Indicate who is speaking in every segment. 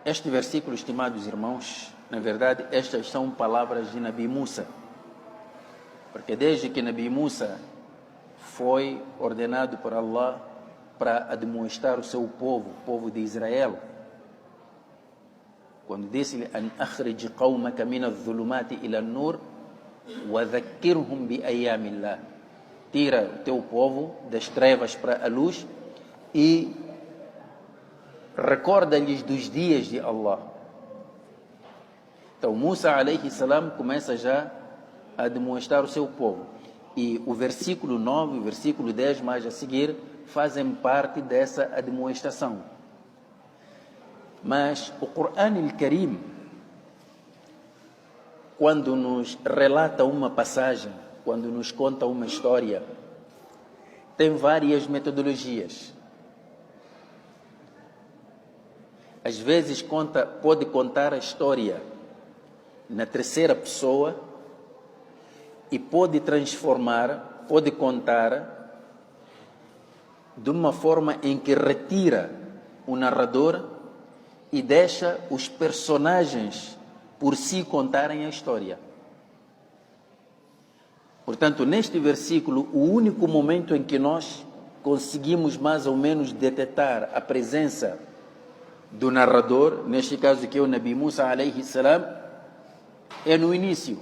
Speaker 1: Este versículo, estimados irmãos, na verdade, estas são palavras de Nabi Musa. Porque desde que Nabi Musa foi ordenado por Allah para admoestar o seu povo, o povo de Israel, quando disse-lhe: "An akhrij qawmaka min adh-dhulumati ila an-nur wa dhakkirhum bi ayyamillah", tira o teu povo das trevas para a luz e recorda-lhes dos dias de Allah. Então Musa alayhi salam começa já a demonstrar o seu povo, e o versículo 9 e o versículo 10 mais a seguir fazem parte dessa admoestação. Mas o Qur'an al-Karim, quando nos relata uma passagem, quando nos conta uma história, tem várias metodologias. Às vezes pode contar a história na terceira pessoa e pode transformar, pode contar de uma forma em que retira o narrador e deixa os personagens por si contarem a história. Portanto, neste versículo, o único momento em que nós conseguimos mais ou menos detectar a presença do narrador, neste caso que é o Nabi Musa alayhi salam, é no início.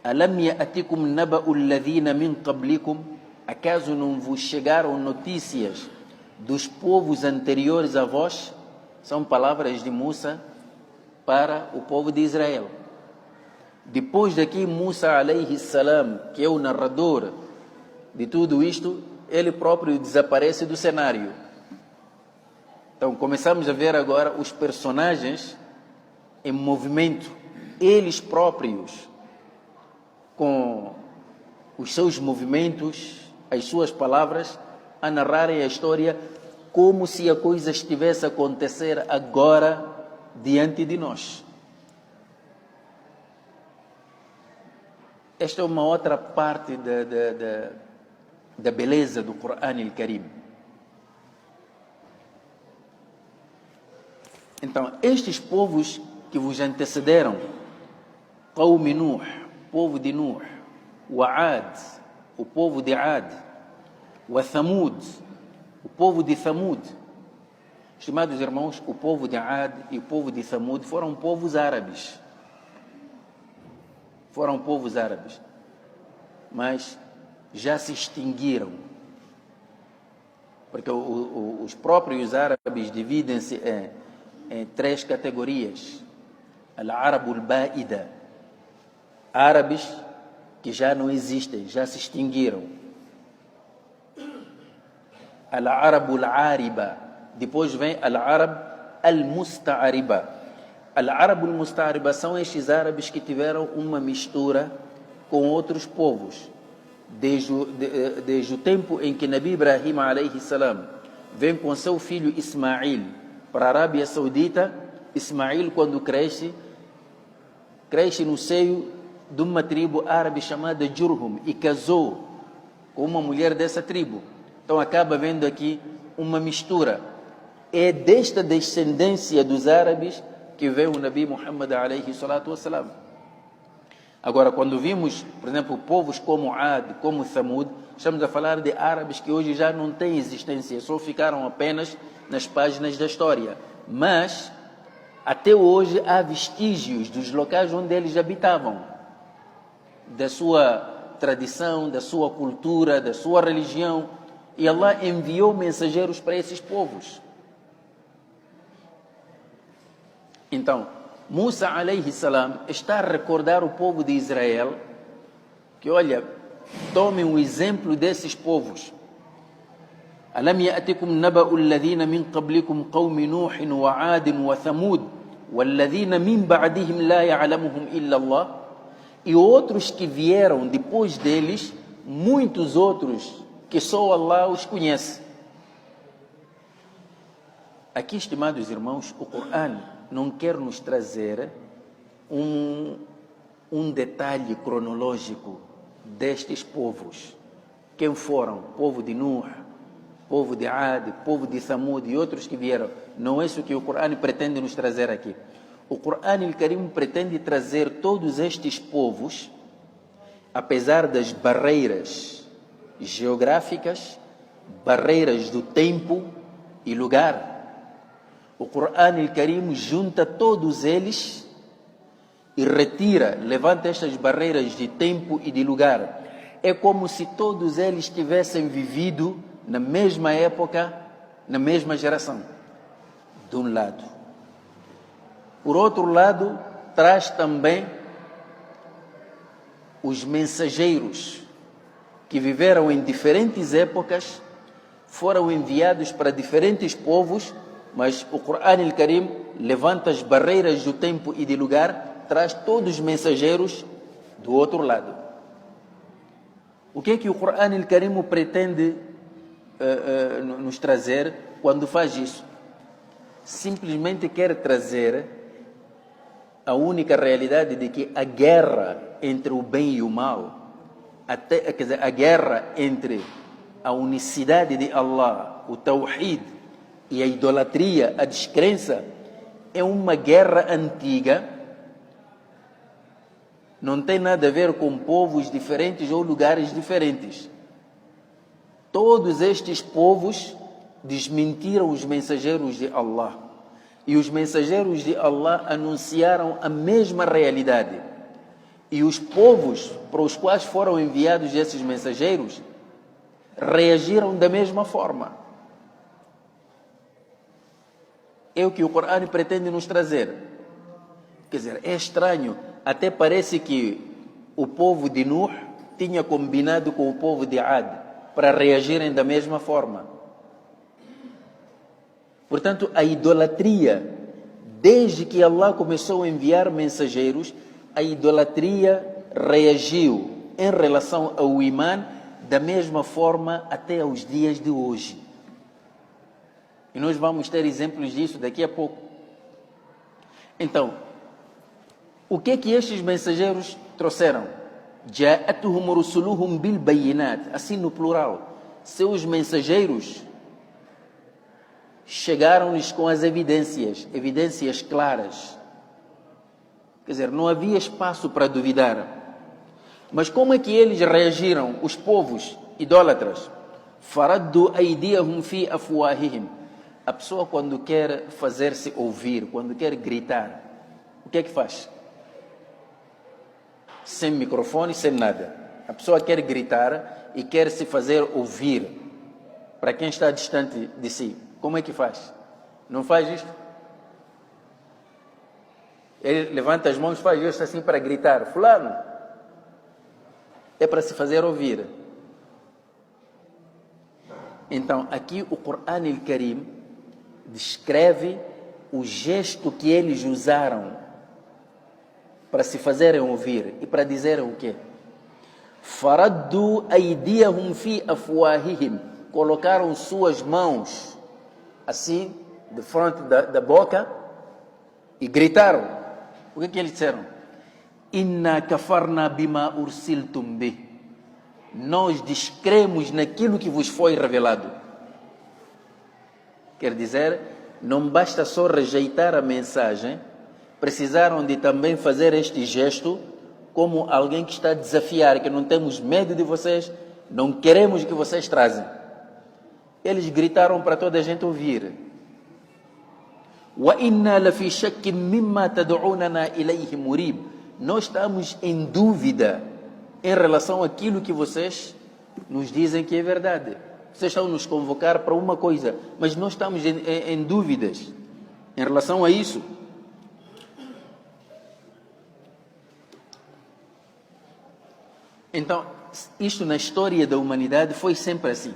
Speaker 1: Alam ya'atikum naba'u alladhina min qablikum, acaso não vos chegaram notícias dos povos anteriores a vós? São palavras de Musa para o povo de Israel. Depois daqui, Musa alayhi salam, que é o narrador de tudo isto, ele próprio desaparece do cenário. Então começamos a ver agora os personagens em movimento, eles próprios, com os seus movimentos, as suas palavras, a narrarem a história como se a coisa estivesse a acontecer agora diante de nós. Esta é uma outra parte da beleza do Qur'an al-Karim. Então, estes povos que vos antecederam, Qawm Nuh, povo de Nuh, wa Ad, o povo de Ad, wa Thamud, o povo de Thamud. Estimados irmãos, o povo de Ad e o povo de Thamud foram povos árabes. Foram povos árabes, mas já se extinguiram. Porque os próprios árabes dividem-se em três categorias. Al-Arabu al-Ba'ida, árabes que já não existem, já se extinguiram. Al-Arabu al-Ariba, depois vem Al-Arab al-Musta'ariba. Al-Arabu al-Musta'ariba são estes árabes que tiveram uma mistura com outros povos. Desde o tempo em que Nabi Ibrahim alayhi salam vem com seu filho Ismail para a Arábia Saudita, Ismail, quando cresce no seio de uma tribo árabe chamada Jurhum e casou com uma mulher dessa tribo. Então acaba vendo aqui uma mistura. É desta descendência dos árabes que veio o Nabi Muhammad alayhi salatu wassalam. Agora, quando vimos, por exemplo, povos como Ad, como Thamud, estamos a falar de árabes que hoje já não têm existência, só ficaram apenas nas páginas da história. Mas, até hoje, há vestígios dos locais onde eles habitavam, da sua tradição, da sua cultura, da sua religião. E Allah enviou mensageiros para esses povos. Então, Musa alayhi salam está a recordar o povo de Israel que, olha, tomem um exemplo desses povos. Alam ya'atikum naba'u alladhina min qablikum qawmi Nuhin wa 'Adin wa Thamud walladhina min ba'dihim la ya'lamuhum illa Allah. E outros que vieram depois deles, muitos outros que só Allah os conhece. Aqui, estimados irmãos, o Qur'an não quer nos trazer um detalhe cronológico destes povos. Quem foram? Povo de Nuh, povo de Ad, povo de Samud e outros que vieram. Não é isso que o Corão pretende nos trazer aqui. O Corão Al-Karim pretende trazer todos estes povos, apesar das barreiras geográficas, barreiras do tempo e lugar. O Corão Al-Karim junta todos eles e retira, levanta estas barreiras de tempo e de lugar. É como se todos eles tivessem vivido na mesma época, na mesma geração, de um lado. Por outro lado, traz também os mensageiros que viveram em diferentes épocas, foram enviados para diferentes povos, mas o Corão Al-Karim levanta as barreiras do tempo e de lugar, traz todos os mensageiros do outro lado. O que é que o Corão Al-Karim pretende nos trazer quando faz isso? Simplesmente quer trazer a única realidade de que a guerra entre o bem e o mal, quer dizer, a guerra entre a unicidade de Allah, o Tawhid, e a idolatria, a descrença, é uma guerra antiga, não tem nada a ver com povos diferentes ou lugares diferentes. Todos estes povos desmentiram os mensageiros de Allah. E os mensageiros de Allah anunciaram a mesma realidade. E os povos para os quais foram enviados esses mensageiros reagiram da mesma forma. É o que o Corão pretende nos trazer. Quer dizer, é estranho. Até parece que o povo de Nuh tinha combinado com o povo de Ad para reagirem da mesma forma. Portanto, a idolatria, desde que Allah começou a enviar mensageiros, a idolatria reagiu em relação ao imã da mesma forma até aos dias de hoje. E nós vamos ter exemplos disso daqui a pouco. Então, o que é que estes mensageiros trouxeram? Ja'atuhum rusuluhum bil bayinat, assim no plural. Seus mensageiros chegaram-lhes com as evidências claras. Quer dizer, não havia espaço para duvidar. Mas como é que eles reagiram, os povos idólatras? Faraddu aydiyahum fi afwahihim. A pessoa, quando quer fazer-se ouvir, quando quer gritar, o que é que faz? Sem microfone, sem nada. A pessoa quer gritar e quer se fazer ouvir para quem está distante de si. Como é que faz? Não faz isto? Ele levanta as mãos, faz isto assim para gritar. Fulano. É para se fazer ouvir. Então, aqui o Corão Al-Karim descreve o gesto que eles usaram para se fazerem ouvir e para dizerem o quê? Faraddu aydiyahum fi afwahihim. Colocaram suas mãos assim, de frente da boca, e gritaram. O que eles disseram? Inna kafarna bima ursiltum bih. Nós descremos naquilo que vos foi revelado. Quer dizer, não basta só rejeitar a mensagem, precisaram de também fazer este gesto como alguém que está a desafiar, que não temos medo de vocês, não queremos o que vocês trazem. Eles gritaram para toda a gente ouvir. Wa inna lafi shakkin mimma tad'unana ilayhi murib. Nós estamos em dúvida em relação àquilo que vocês nos dizem que é verdade. Vocês estão nos convocar para uma coisa, mas nós estamos em dúvidas em relação a isso. Então, isto na história da humanidade foi sempre assim.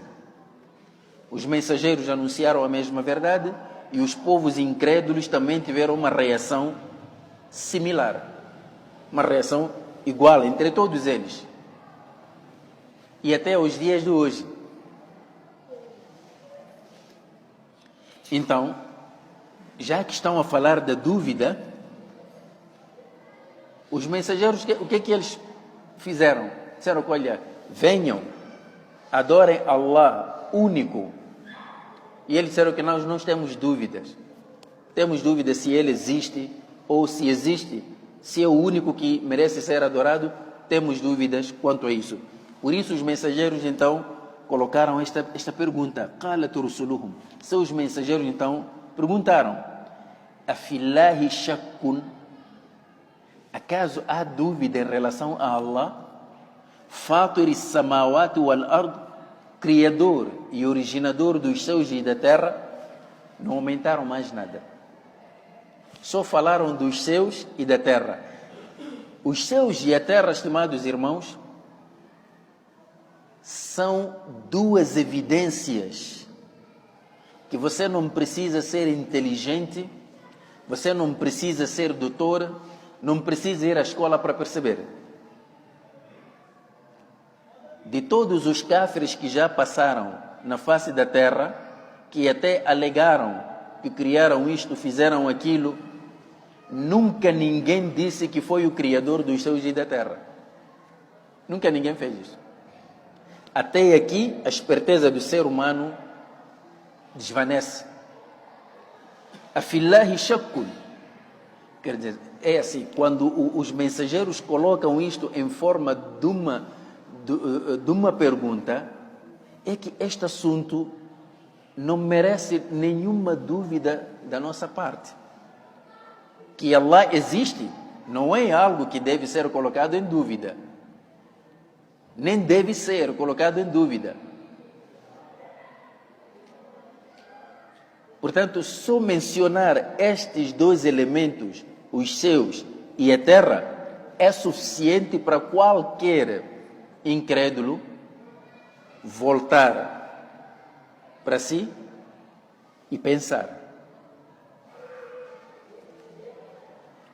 Speaker 1: Os mensageiros anunciaram a mesma verdade e os povos incrédulos também tiveram uma reação similar. Uma reação igual entre todos eles. E até os dias de hoje. Então, já que estão a falar da dúvida, os mensageiros, o que é que eles fizeram? Disseram que, olha, venham, adorem Allah único, E eles disseram que nós temos dúvidas. Temos dúvidas se ele existe ou se existe, se é o único que merece ser adorado. Temos dúvidas quanto a isso. Por isso os mensageiros então colocaram esta pergunta. قالت رسلهم. Seus mensageiros então perguntaram: Afillahi shakkun? Acaso há dúvida em relação a Allah? Fatir samawati wal ard, criador e originador dos céus e da terra. Não aumentaram mais nada. Só falaram dos céus e da terra. Os céus e a terra, estimados irmãos, são duas evidências que você não precisa ser inteligente, você não precisa ser doutor, não precisa ir à escola para perceber. De todos os cáfires que já passaram na face da terra, que até alegaram que criaram isto, fizeram aquilo, nunca ninguém disse que foi o Criador dos céus e da terra. Nunca ninguém fez isso. Até aqui, a esperteza do ser humano desvanece. Afillahi shakkun. Quer dizer, é assim, quando os mensageiros colocam isto em forma de uma pergunta, é que este assunto não merece nenhuma dúvida da nossa parte. Que Allah existe não é algo que deve ser colocado em dúvida. Nem deve ser colocado em dúvida. Portanto, só mencionar estes dois elementos, os céus e a terra, é suficiente para qualquer incrédulo voltar para si e pensar.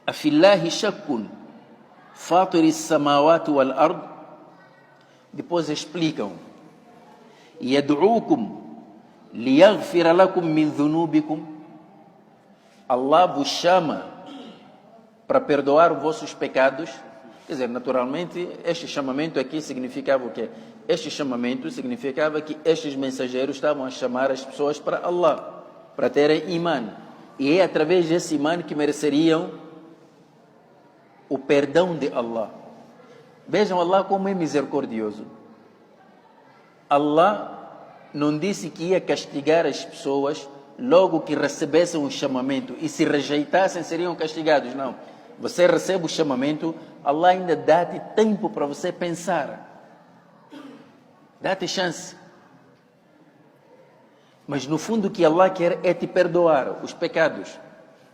Speaker 1: Afillahi shakkun, fatir samawati wal ard. Depois explicam: Yad'ukum liyaghfira lakum min dhunubikum. Allah vos chama para perdoar os vossos pecados. Quer dizer, naturalmente, este chamamento aqui significava o quê? Este chamamento significava que estes mensageiros estavam a chamar as pessoas para Allah, para terem imã. E é através desse imã que mereceriam o perdão de Allah. Vejam Allah como é misericordioso. Allah não disse que ia castigar as pessoas logo que recebessem o chamamento, e se rejeitassem seriam castigados. Não. Você recebe o chamamento, Allah ainda dá-te tempo para você pensar. Dá-te chance. Mas no fundo o que Allah quer é te perdoar os pecados.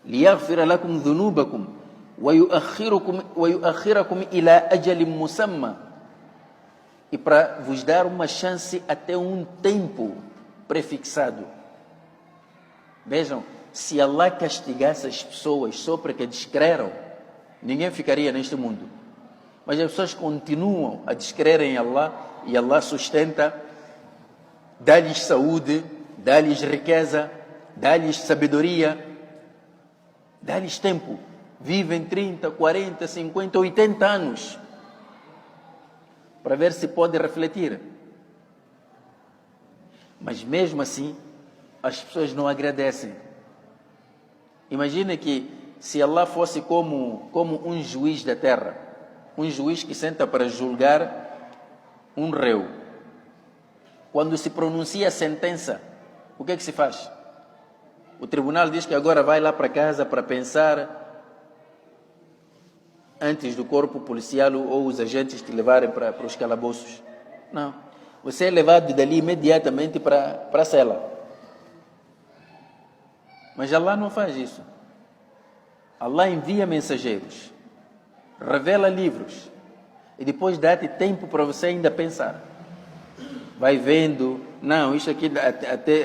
Speaker 1: لِيَغْفِرَ لَكُمْ ذُنُوبَكُمْ وَيُؤَخِّرَكُمْ إِلَىٰ أَجَلٍ مُسَمَّى. E para vos dar uma chance até um tempo prefixado. Vejam, se Allah castigasse as pessoas só porque descreram, ninguém ficaria neste mundo. Mas as pessoas continuam a descrer em Allah, e Allah sustenta, dá-lhes saúde, dá-lhes riqueza, dá-lhes sabedoria, dá-lhes tempo. Vivem 30, 40, 50, 80 anos para ver se pode refletir. Mas mesmo assim, as pessoas não agradecem. Imagine que se Allah fosse como um juiz da terra, um juiz que senta para julgar um réu. Quando se pronuncia a sentença, o que é que se faz? O tribunal diz que agora vai lá para casa para pensar antes do corpo policial ou os agentes te levarem para os calabouços. Não. Você é levado dali imediatamente para a cela. Mas Allah não faz isso. Allah envia mensageiros, revela livros, e depois dá-te tempo para você ainda pensar. Vai vendo, não, isso aqui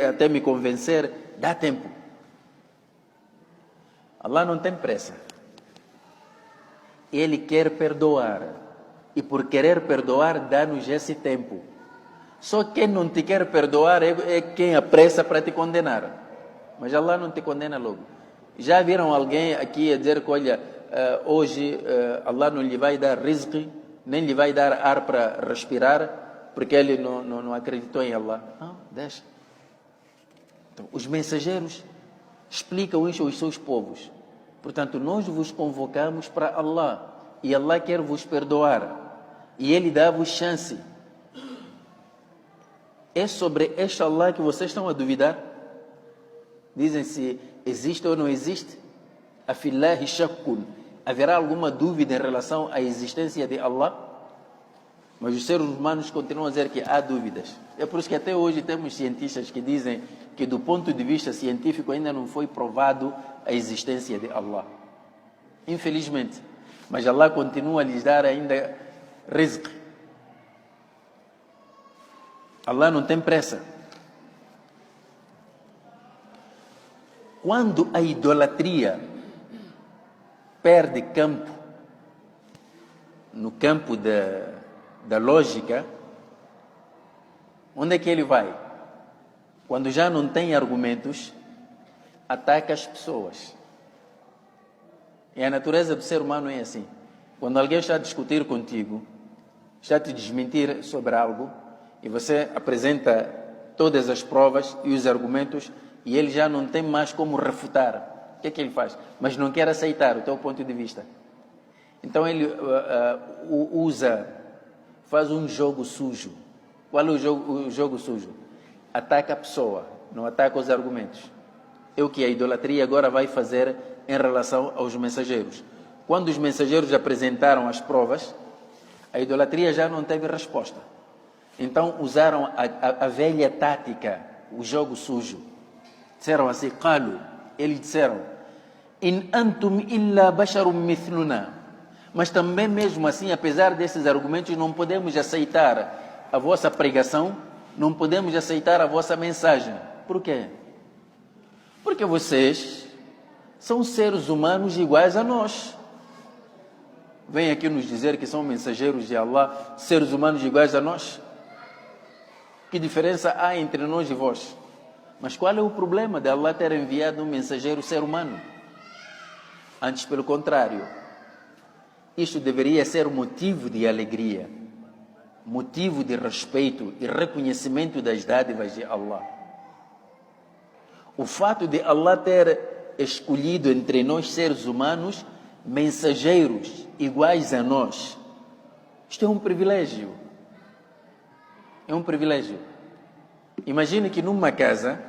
Speaker 1: até me convencer, dá tempo. Allah não tem pressa. Ele quer perdoar, e por querer perdoar dá-nos esse tempo. Só quem não te quer perdoar é quem apressa para te condenar. Mas Allah não te condena logo. Já viram alguém aqui a dizer que, olha, hoje Allah não lhe vai dar rizq, nem lhe vai dar ar para respirar, porque ele não acreditou em Allah? Não, deixa. Então, os mensageiros explicam isso aos seus povos. Portanto, nós vos convocamos para Allah e Allah quer vos perdoar e Ele dá-vos chance. É sobre este Allah que vocês estão a duvidar? Dizem se existe ou não existe? Afillahi shakkun. Haverá alguma dúvida em relação à existência de Allah? Mas os seres humanos continuam a dizer que há dúvidas. É por isso que até hoje temos cientistas que dizem que do ponto de vista científico ainda não foi provado a existência de Allah. Infelizmente. Mas Allah continua a lhes dar ainda rizq. Allah não tem pressa. Quando a idolatria perde campo, no campo da lógica, onde é que ele vai? Quando já não tem argumentos, ataca as pessoas. E a natureza do ser humano é assim. Quando alguém está a discutir contigo, está a te desmentir sobre algo, e você apresenta todas as provas e os argumentos, e ele já não tem mais como refutar. O que é que ele faz? Mas não quer aceitar o teu ponto de vista. Então ele faz um jogo sujo. Qual é o jogo sujo? Ataca a pessoa, não ataca os argumentos. É o que a idolatria agora vai fazer em relação aos mensageiros. Quando os mensageiros apresentaram as provas, a idolatria já não teve resposta. Então usaram a velha tática, o jogo sujo. Disseram assim, qalu, eles disseram, in antum illa basharum mithluna. Mas também mesmo assim, apesar desses argumentos, não podemos aceitar a vossa pregação, não podemos aceitar a vossa mensagem. Por quê? Porque vocês são seres humanos iguais a nós. Vêm aqui nos dizer que são mensageiros de Allah, seres humanos iguais a nós. Que diferença há entre nós e vós? Mas qual é o problema de Allah ter enviado um mensageiro ser humano? Antes, pelo contrário, isto deveria ser motivo de alegria, motivo de respeito e reconhecimento das dádivas de Allah. O fato de Allah ter escolhido entre nós seres humanos mensageiros iguais a nós, isto é um privilégio. É um privilégio. Imagine que numa casa,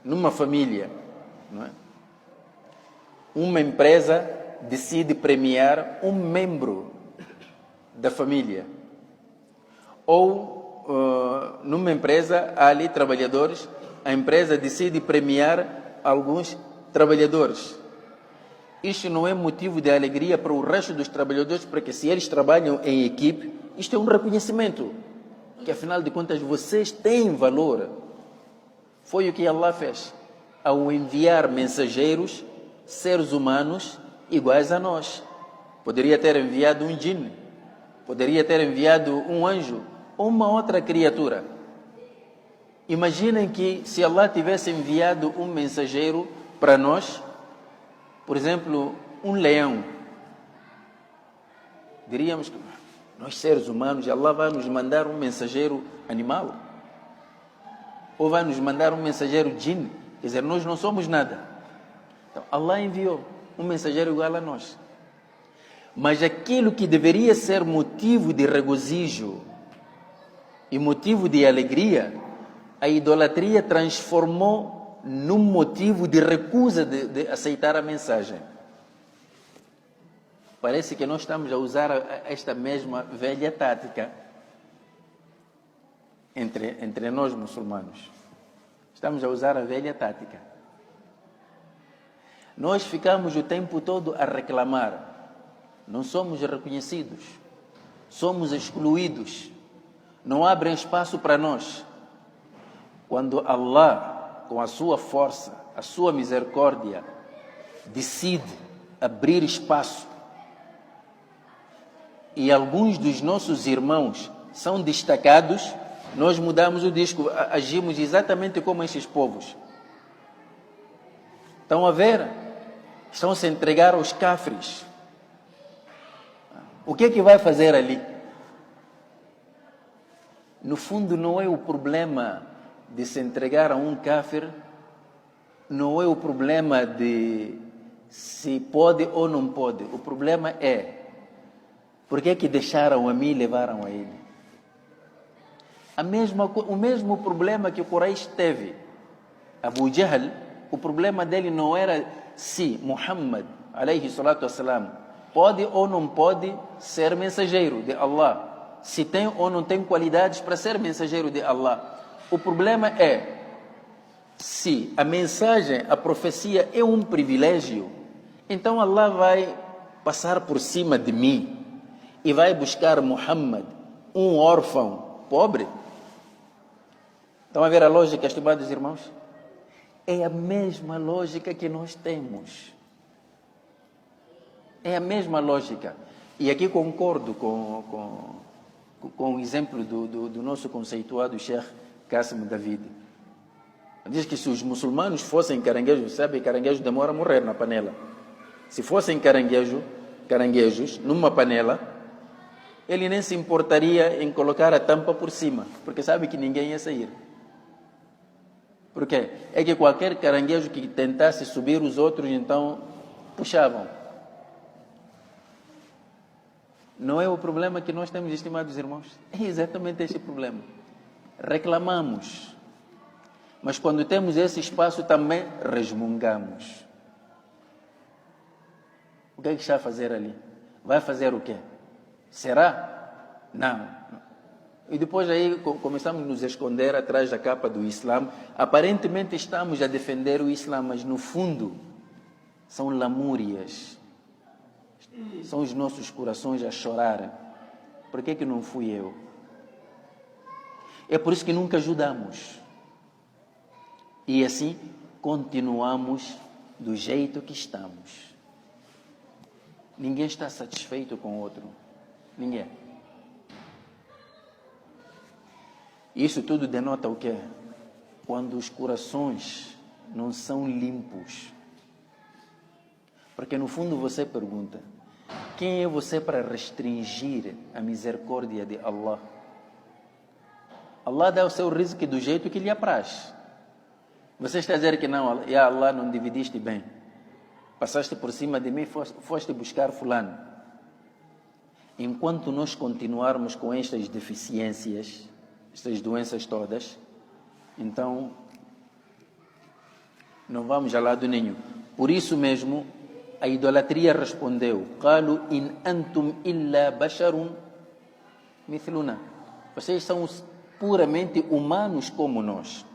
Speaker 1: numa família, não é? Uma empresa decide premiar um membro da família. Ou numa empresa há ali trabalhadores, a empresa decide premiar alguns trabalhadores. Isto não é motivo de alegria para o resto dos trabalhadores, porque se eles trabalham em equipe, isto é um reconhecimento. Que afinal de contas vocês têm valor. Foi o que Allah fez ao enviar mensageiros, seres humanos iguais a nós. Poderia ter enviado um jinn, poderia ter enviado um anjo ou uma outra criatura. Imaginem que se Allah tivesse enviado um mensageiro para nós, por exemplo, um leão, diríamos que nós seres humanos, Allah vai nos mandar um mensageiro animal? Ou vai nos mandar um mensageiro jinn? Quer dizer, nós não somos nada. Então, Allah enviou um mensageiro igual a nós. Mas aquilo que deveria ser motivo de regozijo e motivo de alegria, a idolatria transformou num motivo de recusa de aceitar a mensagem. Parece que nós estamos a usar esta mesma velha tática entre nós muçulmanos. Estamos a usar a velha tática. Nós ficamos o tempo todo a reclamar. Não somos reconhecidos. Somos excluídos. Não abrem espaço para nós. Quando Allah, com a sua força, a sua misericórdia, decide abrir espaço, e alguns dos nossos irmãos são destacados, nós mudamos o disco, agimos exatamente como estes povos. Estão a ver? Estão a se entregar aos cafres. O que é que vai fazer ali? No fundo, não é o problema de se entregar a um kafir não é o problema de se pode ou não pode. O problema é por que deixaram a mim e levaram a ele. O mesmo problema que o Quraysh teve. Abu Jahl, o problema dele não era se Muhammad, alayhi salatu wassalam, pode ou não pode ser mensageiro de Allah. Se tem ou não tem qualidades para ser mensageiro de Allah. O problema é se a mensagem, a profecia é um privilégio, então Allah vai passar por cima de mim e vai buscar Muhammad, um órfão pobre. Estão a ver a lógica, estimados irmãos? É a mesma lógica que nós temos. É a mesma lógica. E aqui concordo com o exemplo do nosso conceituado Sheikh Qasim David. Diz que se os muçulmanos fossem caranguejos, sabe, caranguejo demora a morrer na panela. Se fossem caranguejos numa panela, ele nem se importaria em colocar a tampa por cima, porque sabe que ninguém ia sair. Por quê? É que qualquer caranguejo que tentasse subir, os outros então puxavam. Não é o problema que nós temos, estimados irmãos? É exatamente este problema. Reclamamos. Mas quando temos esse espaço também resmungamos. O que é que está a fazer ali? Vai fazer o quê? Será? Não. E depois aí começamos a nos esconder atrás da capa do Islã. Aparentemente estamos a defender o Islã, mas no fundo são lamúrias. São os nossos corações a chorar. Por que não fui eu? É por isso que nunca ajudamos. E assim continuamos do jeito que estamos. Ninguém está satisfeito com o outro. Ninguém. Isso tudo denota o quê? Quando os corações não são limpos. Porque no fundo você pergunta: quem é você para restringir a misericórdia de Allah? Allah dá o seu rizq do jeito que lhe apraz. Você está a dizer que não, ya Allah, não dividiste bem. Passaste por cima de mim, foste buscar fulano. Enquanto nós continuarmos com estas deficiências, estas doenças todas, então não vamos a lado nenhum. Por isso mesmo, a idolatria respondeu: "Qalu in antum illa basharun mithluna." Vocês são puramente humanos como nós.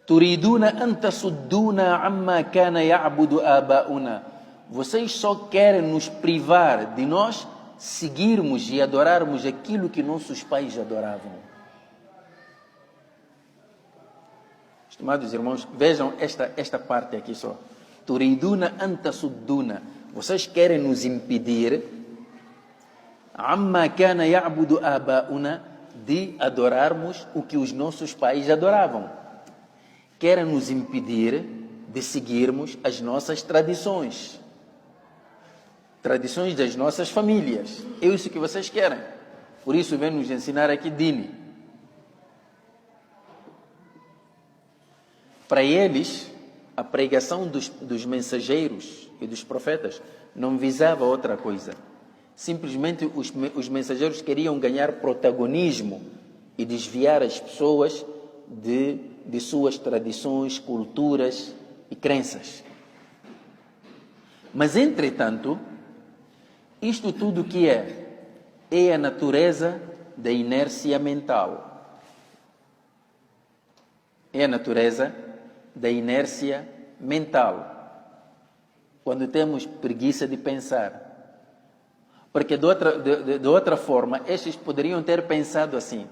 Speaker 1: Turiduna an tasudduna amma kana ya'budu aba'una. Vocês só querem nos privar de nós seguirmos e adorarmos aquilo que nossos pais adoravam. Estimados irmãos, vejam esta parte aqui só. Turiduna an tasudduna. Vocês querem nos impedir amma kana ya'budu aba'una, de adorarmos o que os nossos pais adoravam. Querem nos impedir de seguirmos as nossas tradições. Tradições das nossas famílias. É isso que vocês querem. Por isso vem nos ensinar aqui Dini. Para eles, a pregação dos mensageiros e dos profetas não visava outra coisa. Simplesmente os mensageiros queriam ganhar protagonismo e desviar as pessoas de suas tradições, culturas e crenças. Mas, entretanto, isto tudo que é a natureza da inércia mental. É a natureza da inércia mental. Quando temos preguiça de pensar. Porque de outra forma, estes poderiam ter pensado assim: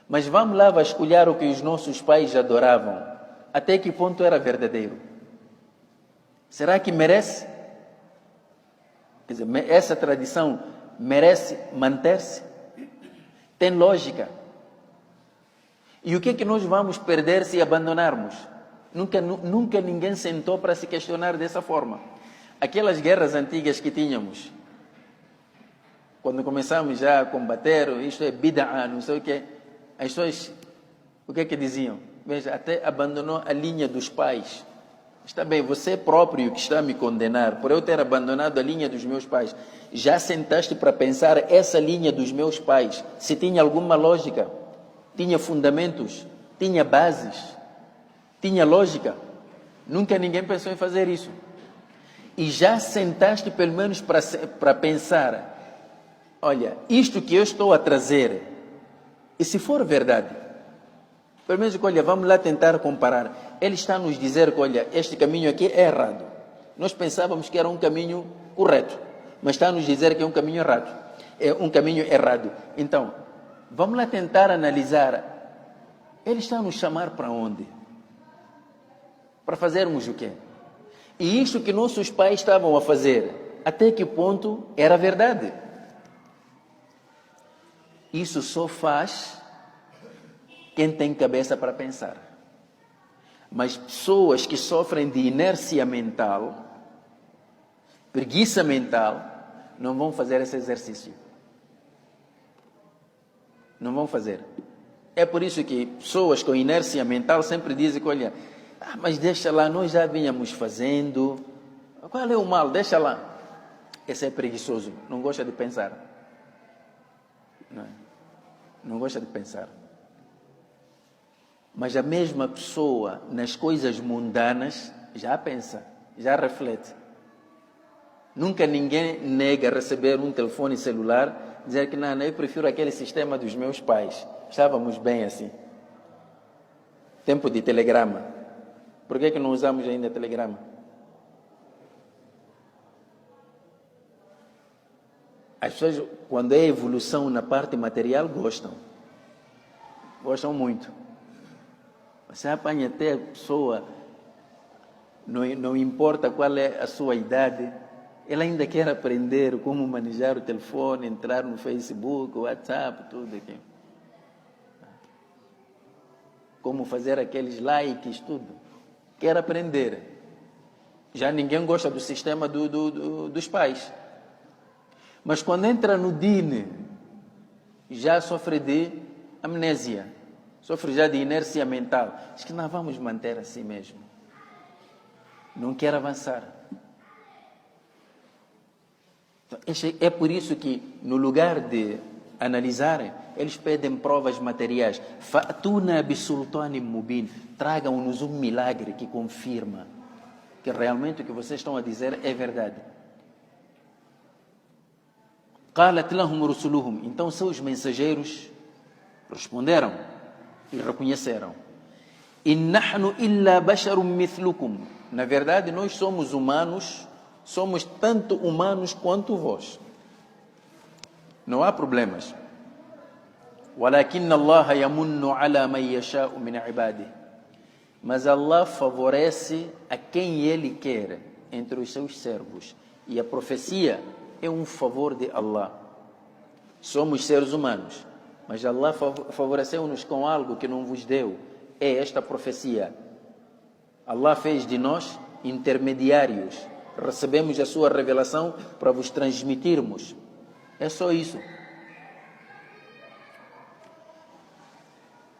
Speaker 1: mas vamos lá vasculhar o que os nossos pais adoravam. Até que ponto era verdadeiro? Será que merece? Quer dizer, essa tradição merece manter-se? Tem lógica? E o que é que nós vamos perder se abandonarmos? Nunca ninguém sentou para se questionar dessa forma. Aquelas guerras antigas que tínhamos, quando começamos já a combater, isto é bid'a, não sei o que, as pessoas, o que é que diziam? veja, até abandonou a linha dos pais. Está bem, você próprio que está a me condenar por eu ter abandonado a linha dos meus pais. Já sentaste para pensar essa linha dos meus pais, se tinha alguma lógica, tinha fundamentos, tinha bases, tinha lógica? Nunca ninguém pensou em fazer isso. E já sentaste pelo menos para pensar, olha, isto que eu estou a trazer, e se for verdade, pelo menos, olha, vamos lá tentar comparar. Ele está a nos dizer que, olha, este caminho aqui é errado. Nós pensávamos que era um caminho correto, mas está a nos dizer que é um caminho errado. É um caminho errado. Então, vamos lá tentar analisar. Ele está a nos chamar para onde? Para fazermos o quê? E isto que nossos pais estavam a fazer, até que ponto era verdade? Isso só faz quem tem cabeça para pensar. Mas pessoas que sofrem de inércia mental, preguiça mental, não vão fazer esse exercício. Não vão fazer. É por isso que pessoas com inércia mental sempre dizem que, olha, mas deixa lá, nós já vínhamos fazendo. Qual é o mal? Deixa lá. Esse é preguiçoso, não gosta de pensar. Não gosta de pensar. Mas a mesma pessoa, nas coisas mundanas, já pensa, já reflete. Nunca ninguém nega receber um telefone celular, dizer que não, eu prefiro aquele sistema dos meus pais. Estávamos bem assim. Tempo de telegrama. Por que não usamos ainda telegrama? As pessoas, quando é evolução na parte material, gostam. Gostam muito. Você apanha até a pessoa, não importa qual é a sua idade, ela ainda quer aprender como manejar o telefone, entrar no Facebook, WhatsApp, tudo aqui. Como fazer aqueles likes, tudo. Quer aprender. Já ninguém gosta do sistema dos pais. Mas quando entra no DIN, já sofre de amnésia. Sofre já de inércia mental. Diz que nós vamos manter assim mesmo. Não quer avançar. Então, é por isso que, no lugar de analisarem, eles pedem provas materiais. Fa'tuna bisultanim mubin. Tragam-nos um milagre que confirma que realmente o que vocês estão a dizer é verdade. Qalat lahum rusuluhum. Então seus mensageiros responderam e reconheceram. In nahnu illa basharum mithlukum. Na verdade, nós somos humanos, somos tanto humanos quanto vós. Não há problemas. Walakin Allah yamunnu ala man yasha'u min ibadihi. Mas Allah favorece a quem Ele quer entre os seus servos. E a profecia é um favor de Allah. Somos seres humanos. Mas Allah favoreceu-nos com algo que não vos deu. É esta profecia. Allah fez de nós intermediários. Recebemos a sua revelação para vos transmitirmos. É só isso.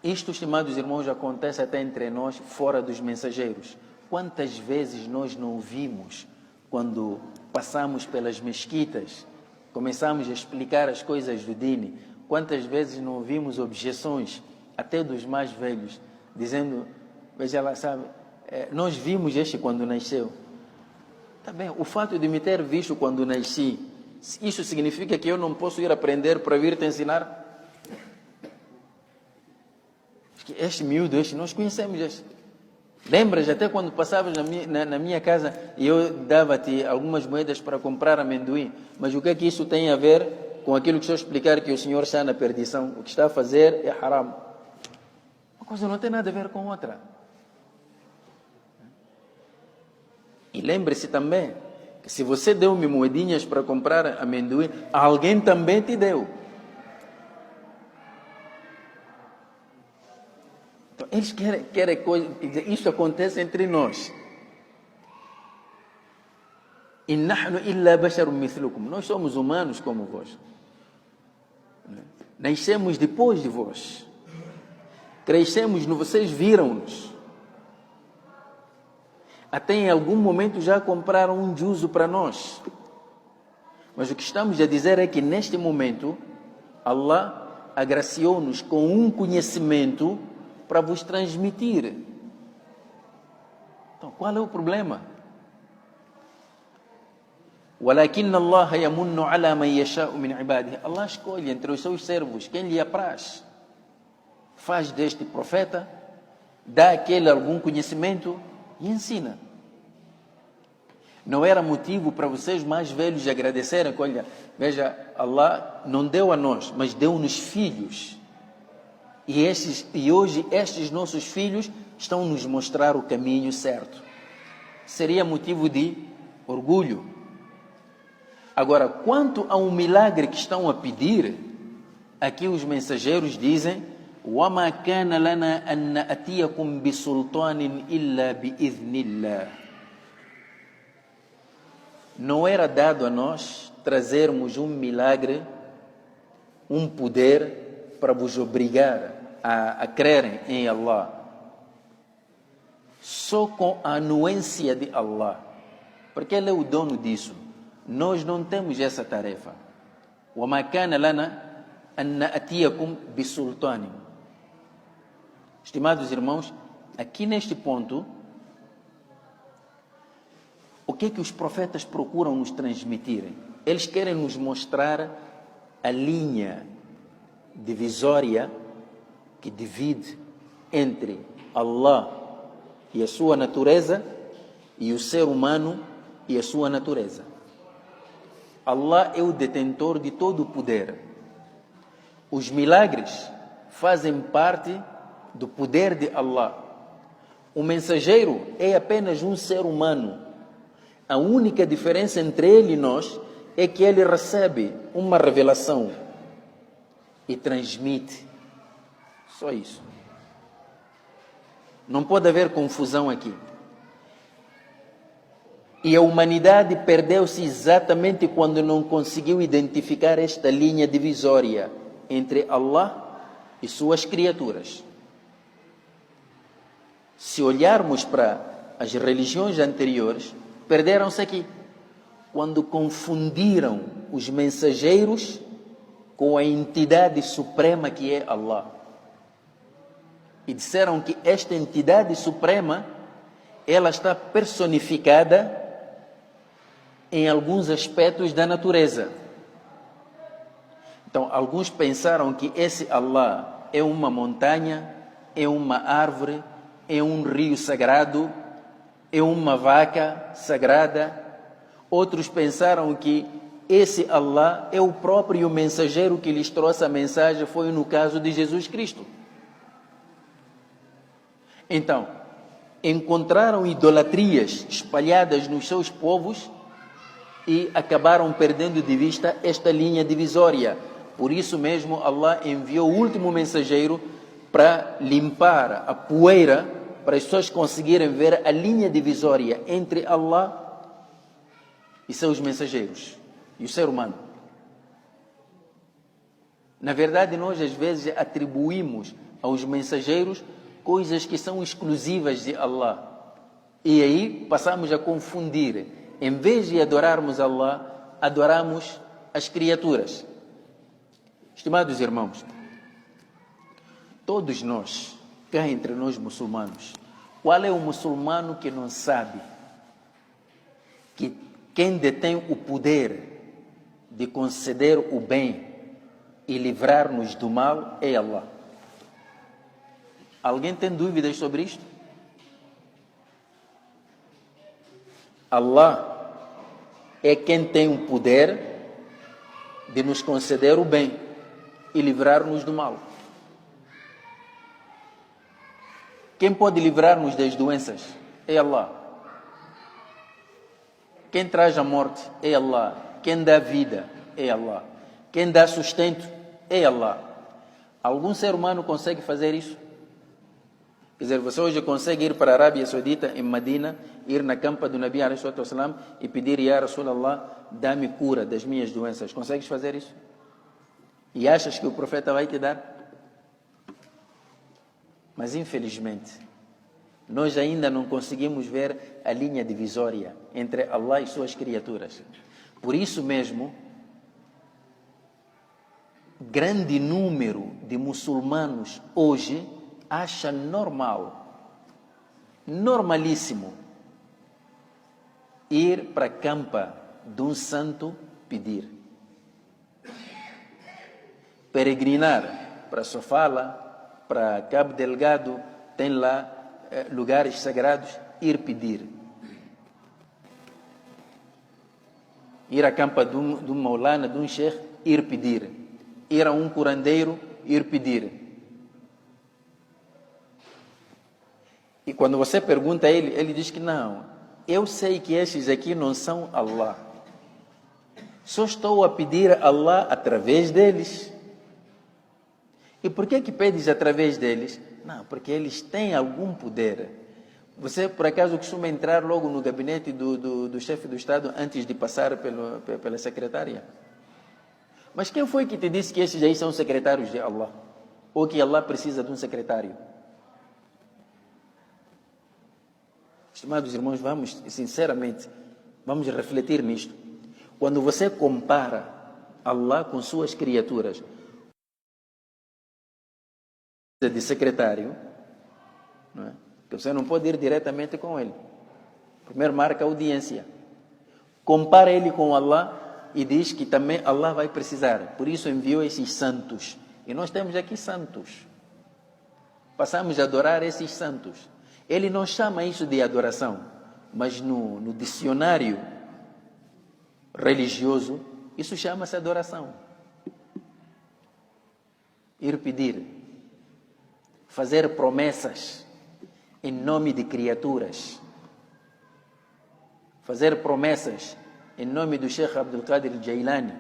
Speaker 1: Isto, estimados irmãos, acontece até entre nós, fora dos mensageiros. Quantas vezes nós não ouvimos quando passamos pelas mesquitas, começamos a explicar as coisas do Dini? Quantas vezes não ouvimos objeções, até dos mais velhos, dizendo, veja lá, sabe, nós vimos este quando nasceu. Tá bem, o fato de me ter visto quando nasci, isso significa que eu não posso ir aprender para vir te ensinar? Este miúdo, nós conhecemos este. Lembras até quando passavas na minha casa e eu dava-te algumas moedas para comprar amendoim? Mas o que é que isso tem a ver com aquilo que estou a explicar, que o Senhor está na perdição? O que está a fazer é haram. Uma coisa não tem nada a ver com outra. E lembre-se também que se você deu-me moedinhas para comprar amendoim, alguém também te deu. Então, eles querem coisa, isso acontece entre nós. In nahnu illa basharun mithlukum. Nós somos humanos como vós. Nascemos depois de vós. Crescemos, vocês viram-nos. Até em algum momento já compraram um juzo para nós. Mas o que estamos a dizer é que neste momento, Allah agraciou-nos com um conhecimento para vos transmitir. Então, qual é o problema? وَلَكِنَّ اللَّهَ يَمُنُّ عَلَى مَنْ يَشَاءُ مِنْ عِبَادِهِ. Allah escolhe entre os seus servos quem lhe apraz. Faz deste profeta, dá àquele algum conhecimento e ensina. Não era motivo para vocês mais velhos agradecerem? Olha, veja, Allah não deu a nós, mas deu-nos filhos. E hoje estes nossos filhos estão a nos mostrar o caminho certo. Seria motivo de orgulho. Agora, quanto a um milagre que estão a pedir, aqui os mensageiros dizem: وَمَا كَانَ لَنَا أَن نَأْتِيَكُمْ بِسُلْطَانٍ إِلَّا بِإِذْنِ اللَّهِ. Não era dado a nós trazermos um milagre, um poder para vos obrigar a crerem em Allah. Só com a anuência de Allah, porque Ele é o dono disso. Nós não temos essa tarefa. وَمَا كَانَ لَنَا أَن نَأْتِيَكُمْ بِسُلْطَانٍ. Estimados irmãos, aqui neste ponto, o que é que os profetas procuram nos transmitirem? Eles querem nos mostrar a linha divisória que divide entre Allah e a sua natureza e o ser humano e a sua natureza. Allah é o detentor de todo o poder. Os milagres fazem parte do poder de Allah. O mensageiro é apenas um ser humano. A única diferença entre ele e nós é que ele recebe uma revelação e transmite. Só isso. Não pode haver confusão aqui. E a humanidade perdeu-se exatamente quando não conseguiu identificar esta linha divisória entre Allah e suas criaturas. Se olharmos para as religiões anteriores, perderam-se aqui, quando confundiram os mensageiros com a entidade suprema que é Allah. E disseram que esta entidade suprema, ela está personificada em alguns aspectos da natureza. Então, alguns pensaram que esse Allah é uma montanha, é uma árvore, é um rio sagrado, é uma vaca sagrada. Outros pensaram que esse Allah é o próprio mensageiro que lhes trouxe a mensagem, foi no caso de Jesus Cristo. Então, encontraram idolatrias espalhadas nos seus povos e acabaram perdendo de vista esta linha divisória. Por isso mesmo, Allah enviou o último mensageiro para limpar a poeira, para as pessoas conseguirem ver a linha divisória entre Allah e seus mensageiros, e o ser humano. Na verdade, nós às vezes atribuímos aos mensageiros coisas que são exclusivas de Allah. E aí passamos a confundir. Em vez de adorarmos Allah, adoramos as criaturas. Estimados irmãos, todos nós, cá entre nós muçulmanos, qual é o muçulmano que não sabe que quem detém o poder de conceder o bem e livrar-nos do mal é Allah? Alguém tem dúvidas sobre isto? Allah é quem tem o poder de nos conceder o bem e livrar-nos do mal. Quem pode livrar-nos das doenças? É Allah. Quem traz a morte? É Allah. Quem dá vida? É Allah. Quem dá sustento? É Allah. Algum ser humano consegue fazer isso? Quer dizer, você hoje consegue ir para a Arábia Saudita, em Medina, ir na campa do Nabi ﷺ e pedir: Ya Rasulallah, dá-me cura das minhas doenças. Consegues fazer isso? E achas que o profeta vai te dar? Mas, infelizmente, nós ainda não conseguimos ver a linha divisória entre Allah e suas criaturas. Por isso mesmo, grande número de muçulmanos hoje acha normal, normalíssimo, ir para a campa de um santo pedir. Peregrinar para Sofala, para Cabo Delgado, tem lá lugares sagrados, ir pedir. Ir à campa de um maulana, de um sheikh, ir pedir. Ir a um curandeiro, ir pedir. E quando você pergunta a ele, ele diz que não, eu sei que estes aqui não são Allah. Só estou a pedir a Allah através deles. E por que pedes através deles? Não, porque eles têm algum poder. Você, por acaso, costuma entrar logo no gabinete do chefe do Estado antes de passar pela secretária? Mas quem foi que te disse que esses aí são secretários de Allah? Ou que Allah precisa de um secretário? Estimados irmãos, vamos, sinceramente, vamos refletir nisto. Quando você compara Allah com suas criaturas, de secretário, não é? Que você não pode ir diretamente com ele. Primeiro marca a audiência. Compara ele com Allah e diz que também Allah vai precisar. Por isso enviou esses santos. E nós temos aqui santos. Passamos a adorar esses santos. Ele não chama isso de adoração, mas no dicionário religioso, isso chama-se adoração. Ir pedir, fazer promessas em nome de criaturas, fazer promessas em nome do Sheikh Abdul Qadir Jailani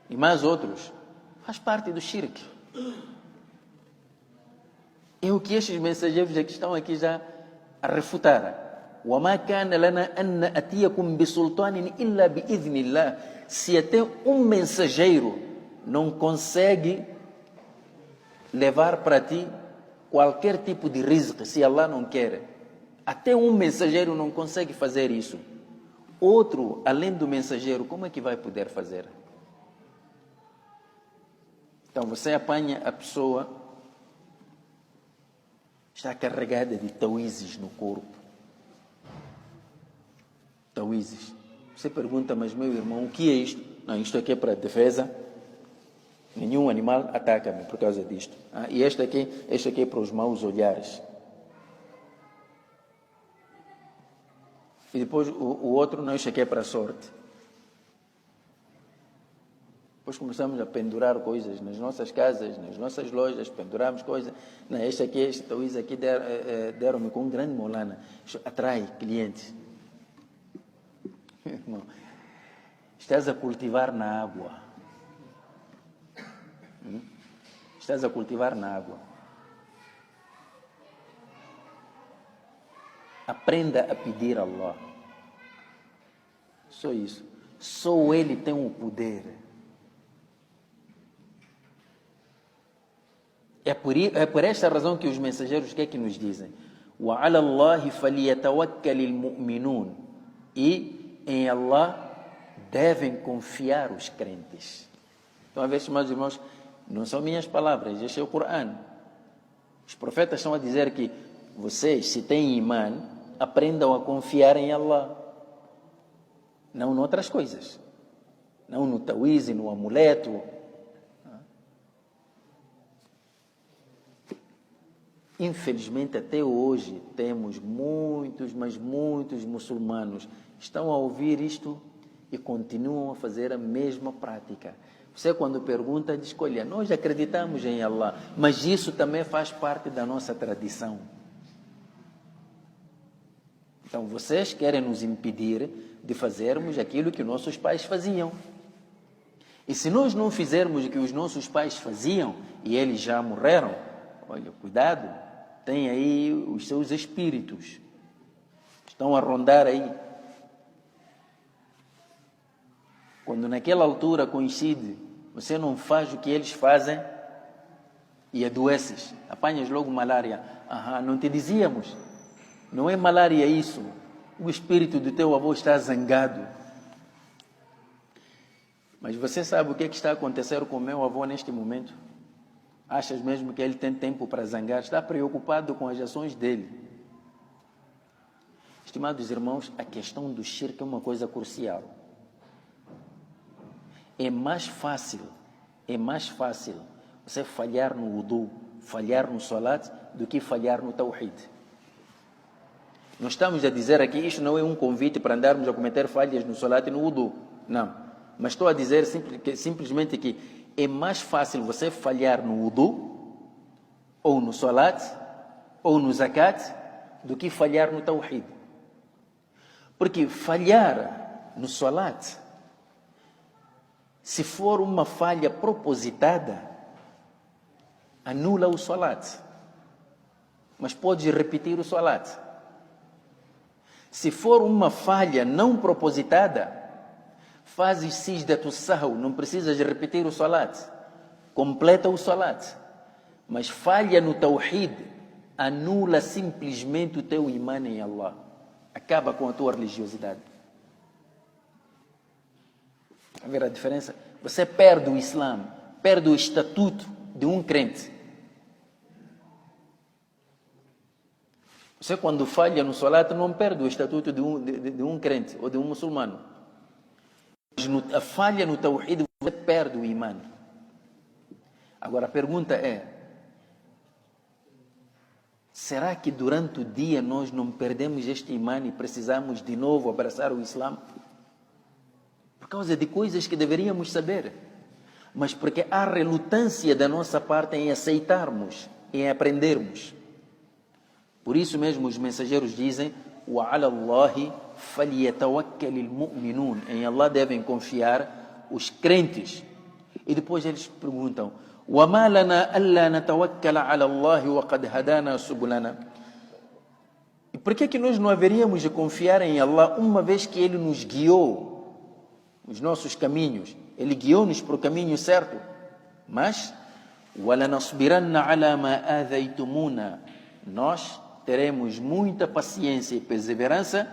Speaker 1: e mais outros, faz parte do shirk. É o que estes mensageiros que estão aqui já a refutar. وَمَا كَانَ لَنَا أَنْ نَأْتِيَكُمْ بِسُلْطَانٍ إِلَّا بِإِذْنِ اللَّهِ. Se até um mensageiro não consegue levar para ti qualquer tipo de rizq, se Allah não quer, até um mensageiro não consegue fazer isso. Outro, além do mensageiro, como é que vai poder fazer? Então você apanha a pessoa, está carregada de tauízes no corpo. Tauízes. Você pergunta, mas meu irmão, o que é isto? Não, isto aqui é para defesa. Nenhum animal ataca-me por causa disto. E este aqui é para os maus olhares. E depois o outro, não, este aqui é para a sorte. Depois começamos a pendurar coisas nas nossas casas, nas nossas lojas, penduramos coisas. Não, este tauíz aqui deram-me com um grande molana. Isto atrai clientes. Irmão, estás a cultivar na água. Estás a cultivar na água. Aprenda a pedir a Allah. Só isso. Só Ele tem o poder. É por esta razão que os mensageiros, o que é que nos dizem? وَعَلَى اللَّهِ فَلْيَتَوَكَّلِ الْمُؤْمِنُونَ. E em Allah devem confiar os crentes. Então, a ver, meus irmãos, não são minhas palavras, este é o Corão. Os profetas estão a dizer que vocês, se têm imã, aprendam a confiar em Allah. Não noutras coisas. Não no tauíz, no amuleto. Infelizmente, até hoje, temos muitos, mas muitos muçulmanos que estão a ouvir isto e continuam a fazer a mesma prática. Você, quando pergunta, diz: olha, nós acreditamos em Allah, mas isso também faz parte da nossa tradição. Então, vocês querem nos impedir de fazermos aquilo que nossos pais faziam. E se nós não fizermos o que os nossos pais faziam, e eles já morreram, olha, cuidado, tem aí os seus espíritos. Estão a rondar aí. Quando naquela altura coincide, você não faz o que eles fazem, e adoeces, apanhas logo malária. Não te dizíamos, não é malária isso, o espírito do teu avô está zangado. Mas você sabe o que está a acontecer com o meu avô neste momento? Achas mesmo que ele tem tempo para zangar? Está preocupado com as ações dele. Estimados irmãos, a questão do shirk é uma coisa crucial. É mais fácil você falhar no wudu, falhar no salat, do que falhar no tawhid. Nós estamos a dizer aqui, isto não é um convite para andarmos a cometer falhas no salat e no wudu. Não. Mas estou a dizer simplesmente que é mais fácil você falhar no wudu, ou no salat, ou no zakat, do que falhar no tawhid. Porque falhar no salat, se for uma falha propositada, anula o salat. Mas pode repetir o salat. Se for uma falha não propositada, fazes sijdatu sahw, não precisas repetir o salat. Completa o salat. Mas falha no tawhid, anula simplesmente o teu imã em Allah. Acaba com a tua religiosidade. A ver a diferença? Você perde o Islã, perde o estatuto de um crente. Você, quando falha no salat, não perde o estatuto de um crente ou de um muçulmano. Mas a falha no tawhid, você perde o imã. Agora a pergunta é: será que durante o dia nós não perdemos este imã e precisamos de novo abraçar o Islã? Por causa de coisas que deveríamos saber, mas porque há relutância da nossa parte em aceitarmos, em aprendermos. Por isso mesmo os mensageiros dizem: وَعَلَى اللَّهِ فَلْيَتَوَكَّلِ الْمُؤْمِنُونَ. Em Allah devem confiar os crentes. E depois eles perguntam: وَمَا لَنَا أَلَّا نَتَوَكَّلَ عَلَى اللَّهِ وَقَدْ هَدَانَا سُبُلَنَا. E por que nós não haveríamos de confiar em Allah, uma vez que Ele nos guiou os nossos caminhos? Ele guiou-nos para o caminho certo. Mas وَلَنَصْبِرَنَّ عَلَى مَا آذَيْتُمُونَ. Nós teremos muita paciência e perseverança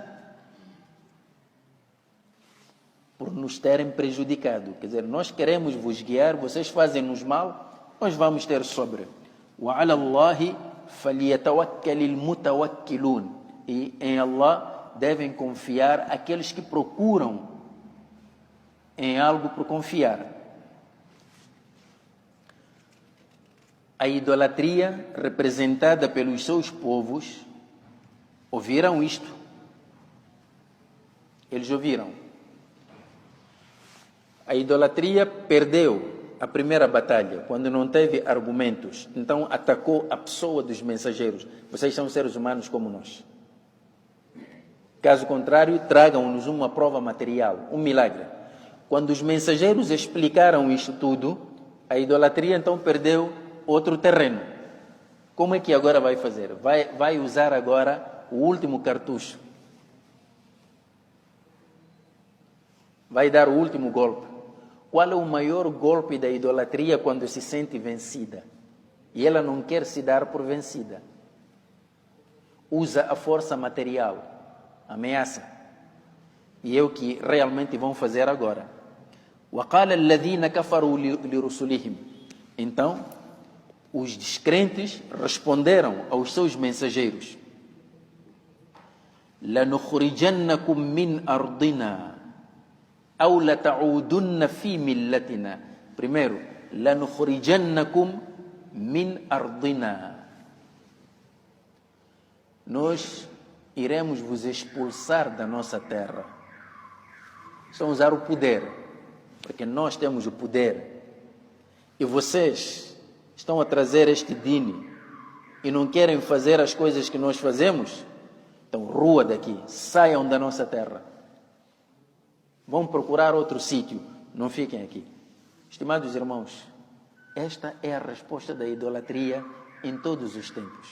Speaker 1: por nos terem prejudicado. Quer dizer, nós queremos vos guiar, vocês fazem-nos mal, nós vamos ter sobre. وَعَلَى اللَّهِ فَلْيَتَوَكَّلِ الْمُتَوَكِّلُونَ. E em Allah devem confiar aqueles que procuram em algo por confiar. A idolatria representada pelos seus povos ouviram isto. Eles ouviram. A idolatria perdeu a primeira batalha, quando não teve argumentos. Então atacou a pessoa dos mensageiros. Vocês são seres humanos como nós. Caso contrário, tragam-nos uma prova material, um milagre. Quando os mensageiros explicaram isto tudo, a idolatria então perdeu outro terreno. Como é que agora vai fazer? Vai usar agora o último cartucho. Vai dar o último golpe. Qual é o maior golpe da idolatria? Quando se sente vencida e ela não quer se dar por vencida. Usa a força material, ameaça. E é o que realmente vão fazer agora. وَقَالَ الَّذِينَ كَفَرُوا لِرُسُلِهِمْ. Então, os descrentes responderam aos seus mensageiros: لَنُخْرِجَنَّكُمْ مِنْ أَرْضِنَا أَوْ لَتَعُودُنَّ فِي مِلَّتِنَا. Primeiro, لَنُخْرِجَنَّكُمْ مِنْ أَرْضِنَا. Nós iremos vos expulsar da nossa terra. Só usar o poder, porque nós temos o poder. E vocês estão a trazer este dini e não querem fazer as coisas que nós fazemos? Então, rua daqui, saiam da nossa terra. Vão procurar outro sítio, não fiquem aqui. Estimados irmãos, esta é a resposta da idolatria em todos os tempos.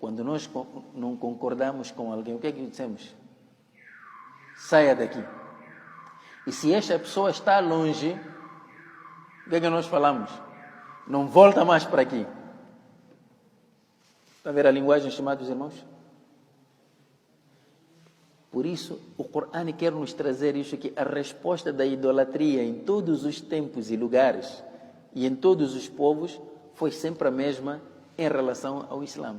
Speaker 1: Quando nós não concordamos com alguém, o que é que dizemos? Saia daqui. E se esta pessoa está longe, o que é que nós falamos? Não volta mais para aqui. Está a ver a linguagem, estimados irmãos? Por isso, o Corão quer nos trazer isso aqui, a resposta da idolatria em todos os tempos e lugares e em todos os povos foi sempre a mesma em relação ao Islã.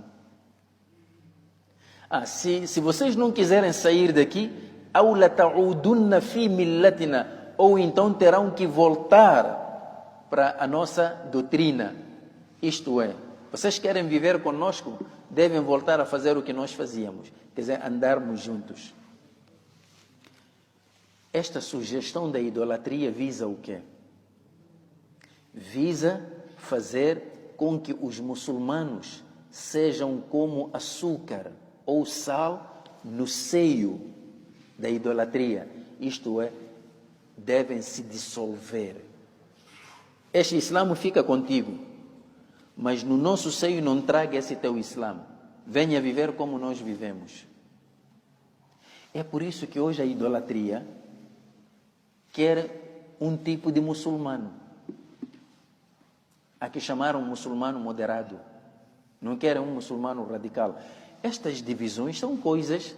Speaker 1: Se vocês não quiserem sair daqui, ou então terão que voltar para a nossa doutrina. Isto é, vocês querem viver conosco, devem voltar a fazer o que nós fazíamos, quer dizer, andarmos juntos. Esta sugestão da idolatria visa o quê? Visa fazer com que os muçulmanos sejam como açúcar ou sal no seio da idolatria. Isto é, devem se dissolver. Este Islã fica contigo, mas no nosso seio não traga esse teu Islã. Venha viver como nós vivemos. É por isso que hoje a idolatria quer um tipo de muçulmano. A que chamaram muçulmano moderado. Não querem um muçulmano radical. Estas divisões são coisas,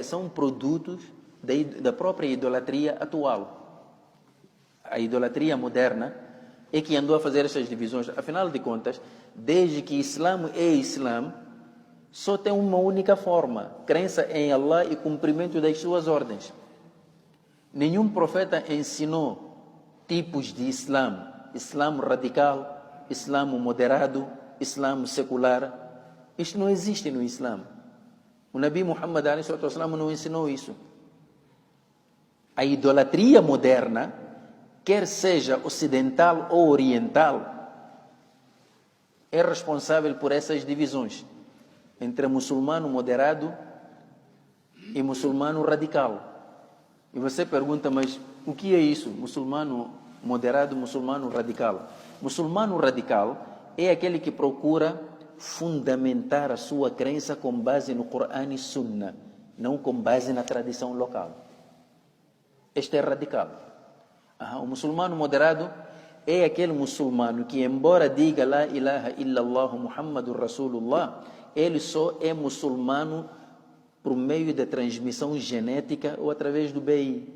Speaker 1: são produtos da própria idolatria atual. A idolatria moderna é que andou a fazer essas divisões. Afinal de contas, desde que Islã é Islã, só tem uma única forma: crença em Allah e cumprimento das suas ordens. Nenhum profeta ensinou tipos de Islã. Islã radical, Islã moderado, Islã secular. Isto não existe no Islã. O Nabi Muhammad não ensinou isso. A idolatria moderna, quer seja ocidental ou oriental, é responsável por essas divisões entre muçulmano moderado e muçulmano radical. E você pergunta, mas o que é isso? Muçulmano moderado, muçulmano radical. Muçulmano radical é aquele que procura fundamentar a sua crença com base no Corão e Sunna, não com base na tradição local. Este é radical. O muçulmano moderado é aquele muçulmano que, embora diga La ilaha illallah Muhammadur Rasulullah, ele só é muçulmano por meio da transmissão genética ou através do BI.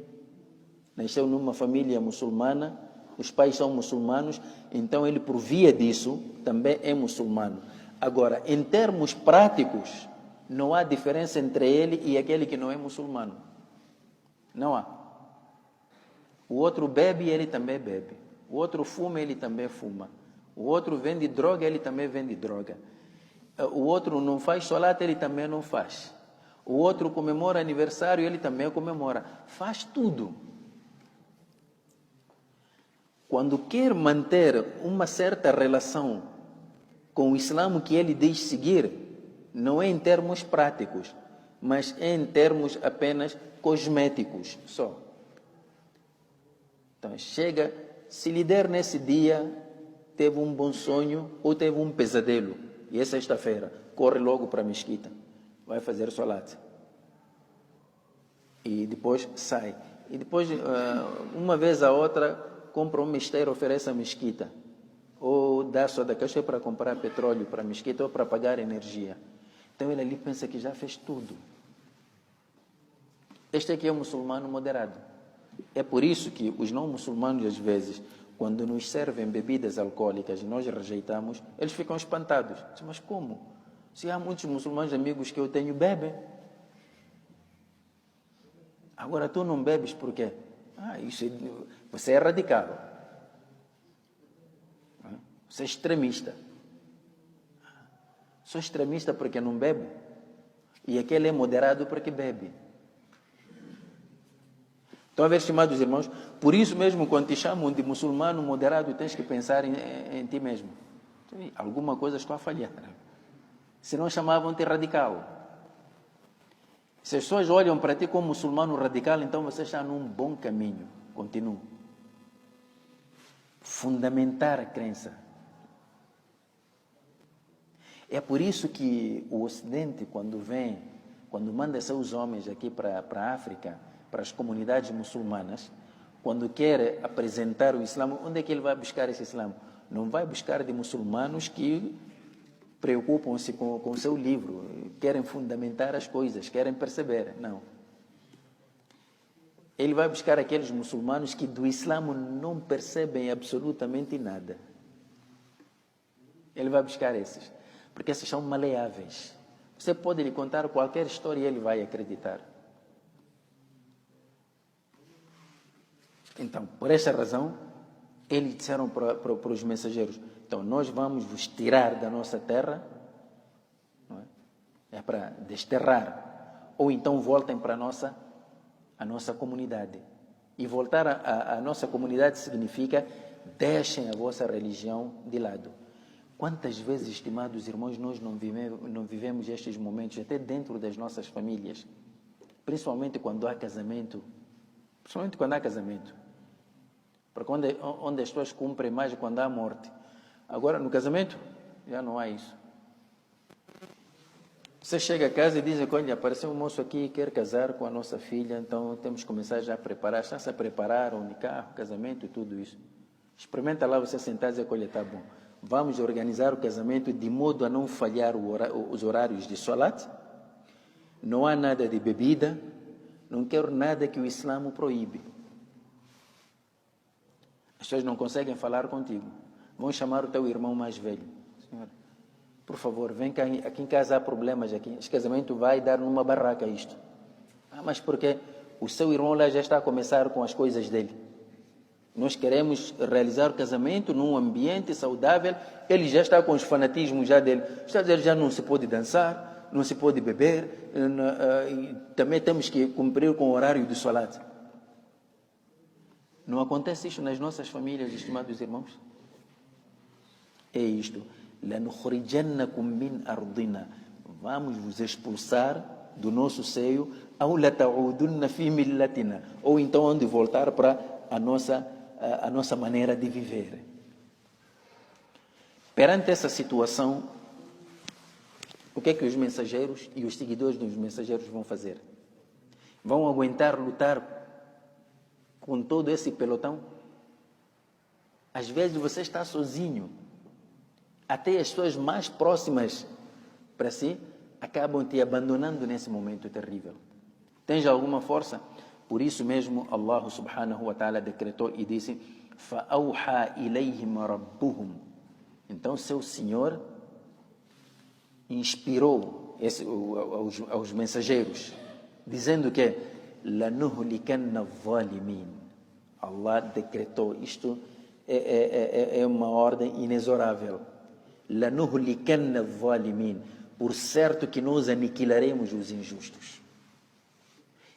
Speaker 1: Nasceu numa família muçulmana, os pais são muçulmanos, então ele, por via disso, também é muçulmano. Agora, em termos práticos, não há diferença entre ele e aquele que não é muçulmano. Não há. O outro bebe, ele também bebe. O outro fuma, ele também fuma. O outro vende droga, ele também vende droga. O outro não faz solat, ele também não faz. O outro comemora aniversário, ele também comemora. Faz tudo. Quando quer manter uma certa relação com o Islã que ele diz seguir, não é em termos práticos, mas é em termos apenas cosméticos só. Então chega, se lhe der nesse dia, teve um bom sonho ou teve um pesadelo, e é sexta-feira, corre logo para a mesquita, vai fazer salat. E depois sai. E depois, uma vez a outra, compra um mistério, oferece a mesquita. Ou dá só da caixa para comprar petróleo para a mesquita ou para pagar energia. Então ele ali pensa que já fez tudo. Este aqui é um muçulmano moderado. É por isso que os não muçulmanos, às vezes, quando nos servem bebidas alcoólicas e nós rejeitamos, eles ficam espantados. Mas como? Se há muitos muçulmanos amigos que eu tenho, bebem. Agora tu não bebes por quê? Você é radical. Você é extremista. Sou extremista porque não bebo. E aquele é moderado porque bebe. Estão a ver, estimados irmãos? Por isso mesmo, quando te chamam de muçulmano moderado, tens que pensar em ti mesmo. Alguma coisa estou a falhar. Se não chamavam-te radical. Se as pessoas olham para ti como muçulmano radical, então você está num bom caminho. Continue. Fundamentar a crença. É por isso que o Ocidente, quando manda seus homens aqui para a África, para as comunidades muçulmanas, quando quer apresentar o Islã, onde é que ele vai buscar esse Islã? Não vai buscar de muçulmanos que preocupam-se com o seu livro, querem fundamentar as coisas, querem perceber. Não. Ele vai buscar aqueles muçulmanos que do Islã não percebem absolutamente nada. Ele vai buscar esses, porque esses são maleáveis. Você pode lhe contar qualquer história e ele vai acreditar. Então, por essa razão, eles disseram para os mensageiros: então, nós vamos vos tirar da nossa terra, não é para desterrar, ou então voltem para a nossa comunidade. E voltar à nossa comunidade significa: deixem a vossa religião de lado. Quantas vezes, estimados irmãos, nós não vivemos estes momentos, até dentro das nossas famílias, principalmente quando há casamento, porque onde as pessoas cumprem mais quando há morte. Agora, no casamento, já não há isso. Você chega a casa e diz: olha, apareceu um moço aqui, quer casar com a nossa filha, então temos que começar já a preparar. Está-se a preparar o nikah, o casamento e tudo isso. Experimenta lá você sentar e dizer: olha, está bom, vamos organizar o casamento de modo a não falhar os horários de salat. Não há nada de bebida, não quero nada que o Islã proíbe. As pessoas não conseguem falar contigo. Vão chamar o teu irmão mais velho: senhor, por favor, vem cá, aqui em casa há problemas aqui. Este casamento vai dar numa barraca isto. Mas porque o seu irmão lá já está a começar com as coisas dele. Nós queremos realizar o casamento num ambiente saudável. Ele já está com os fanatismos já dele. Está a dizer: já não se pode dançar, não se pode beber, e também temos que cumprir com o horário do salat. Não acontece isso nas nossas famílias, estimados irmãos? É isto: لَنُخْرِجَنَّكُمْ مِنْ أَرْضِنَا, vamos vos expulsar do nosso seio, أَوْ لَتَعُودُنَّ فِي مِلَّتِنَا, ou então onde voltar para a nossa maneira de viver. Perante essa situação, o que é que os mensageiros e os seguidores dos mensageiros vão fazer? Vão aguentar lutar com todo esse pelotão? Às vezes você está sozinho. Até as pessoas mais próximas para si acabam te abandonando nesse momento terrível. Tens alguma força? Por isso mesmo, Allah subhanahu wa ta'ala decretou e disse: فَأَوْحَى إِلَيْهِمْ رَبُّهُمْ. Então, seu Senhor inspirou aos mensageiros, dizendo que لَنُهْلِكَنَّ الظَّالِمِينَ. Allah decretou, isto é uma ordem inexorável. لَنُهْلِكَنَّ الظَّالِمِينَ. Por certo que nós aniquilaremos os injustos.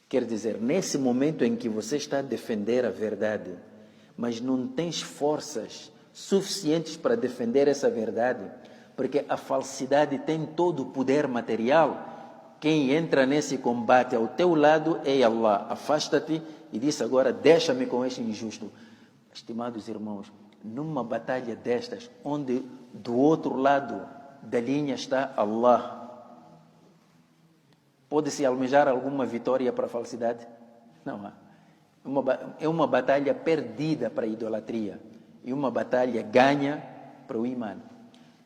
Speaker 1: Quer dizer, nesse momento em que você está a defender a verdade, mas não tens forças suficientes para defender essa verdade, porque a falsidade tem todo o poder material, quem entra nesse combate ao teu lado é Allah. Afasta-te e diz agora: deixa-me com este injusto. Estimados irmãos, numa batalha destas, onde do outro lado da linha está Allah, pode-se almejar alguma vitória para a falsidade? Não há. É uma batalha perdida para a idolatria e uma batalha ganha para o imã.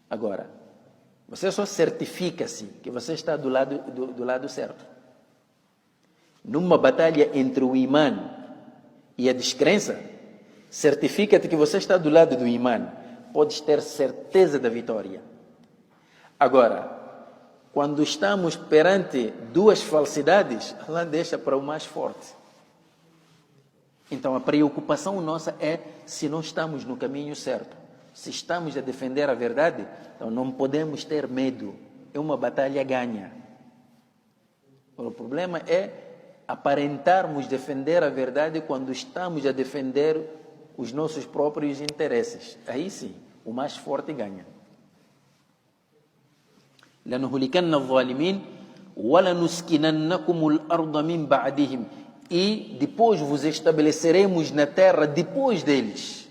Speaker 1: Agora, você só certifica-se que você está do lado certo. Numa batalha entre o imã e a descrença, certifica-te que você está do lado do imã. Podes ter certeza da vitória. Agora, quando estamos perante duas falsidades, Allah deixa para o mais forte. Então, a preocupação nossa é se nós estamos no caminho certo. Se estamos a defender a verdade, então não podemos ter medo. É uma batalha ganha. O problema é aparentarmos defender a verdade quando estamos a defender os nossos próprios interesses. Aí sim, o mais forte ganha. لَنُهْلِكَنَّ الظَّالِمِينَ وَلَنُسْكِنَنَّكُمُ الْأَرْضَ مِنْ بَعْدِهِمْ. E depois vos estabeleceremos na terra depois deles.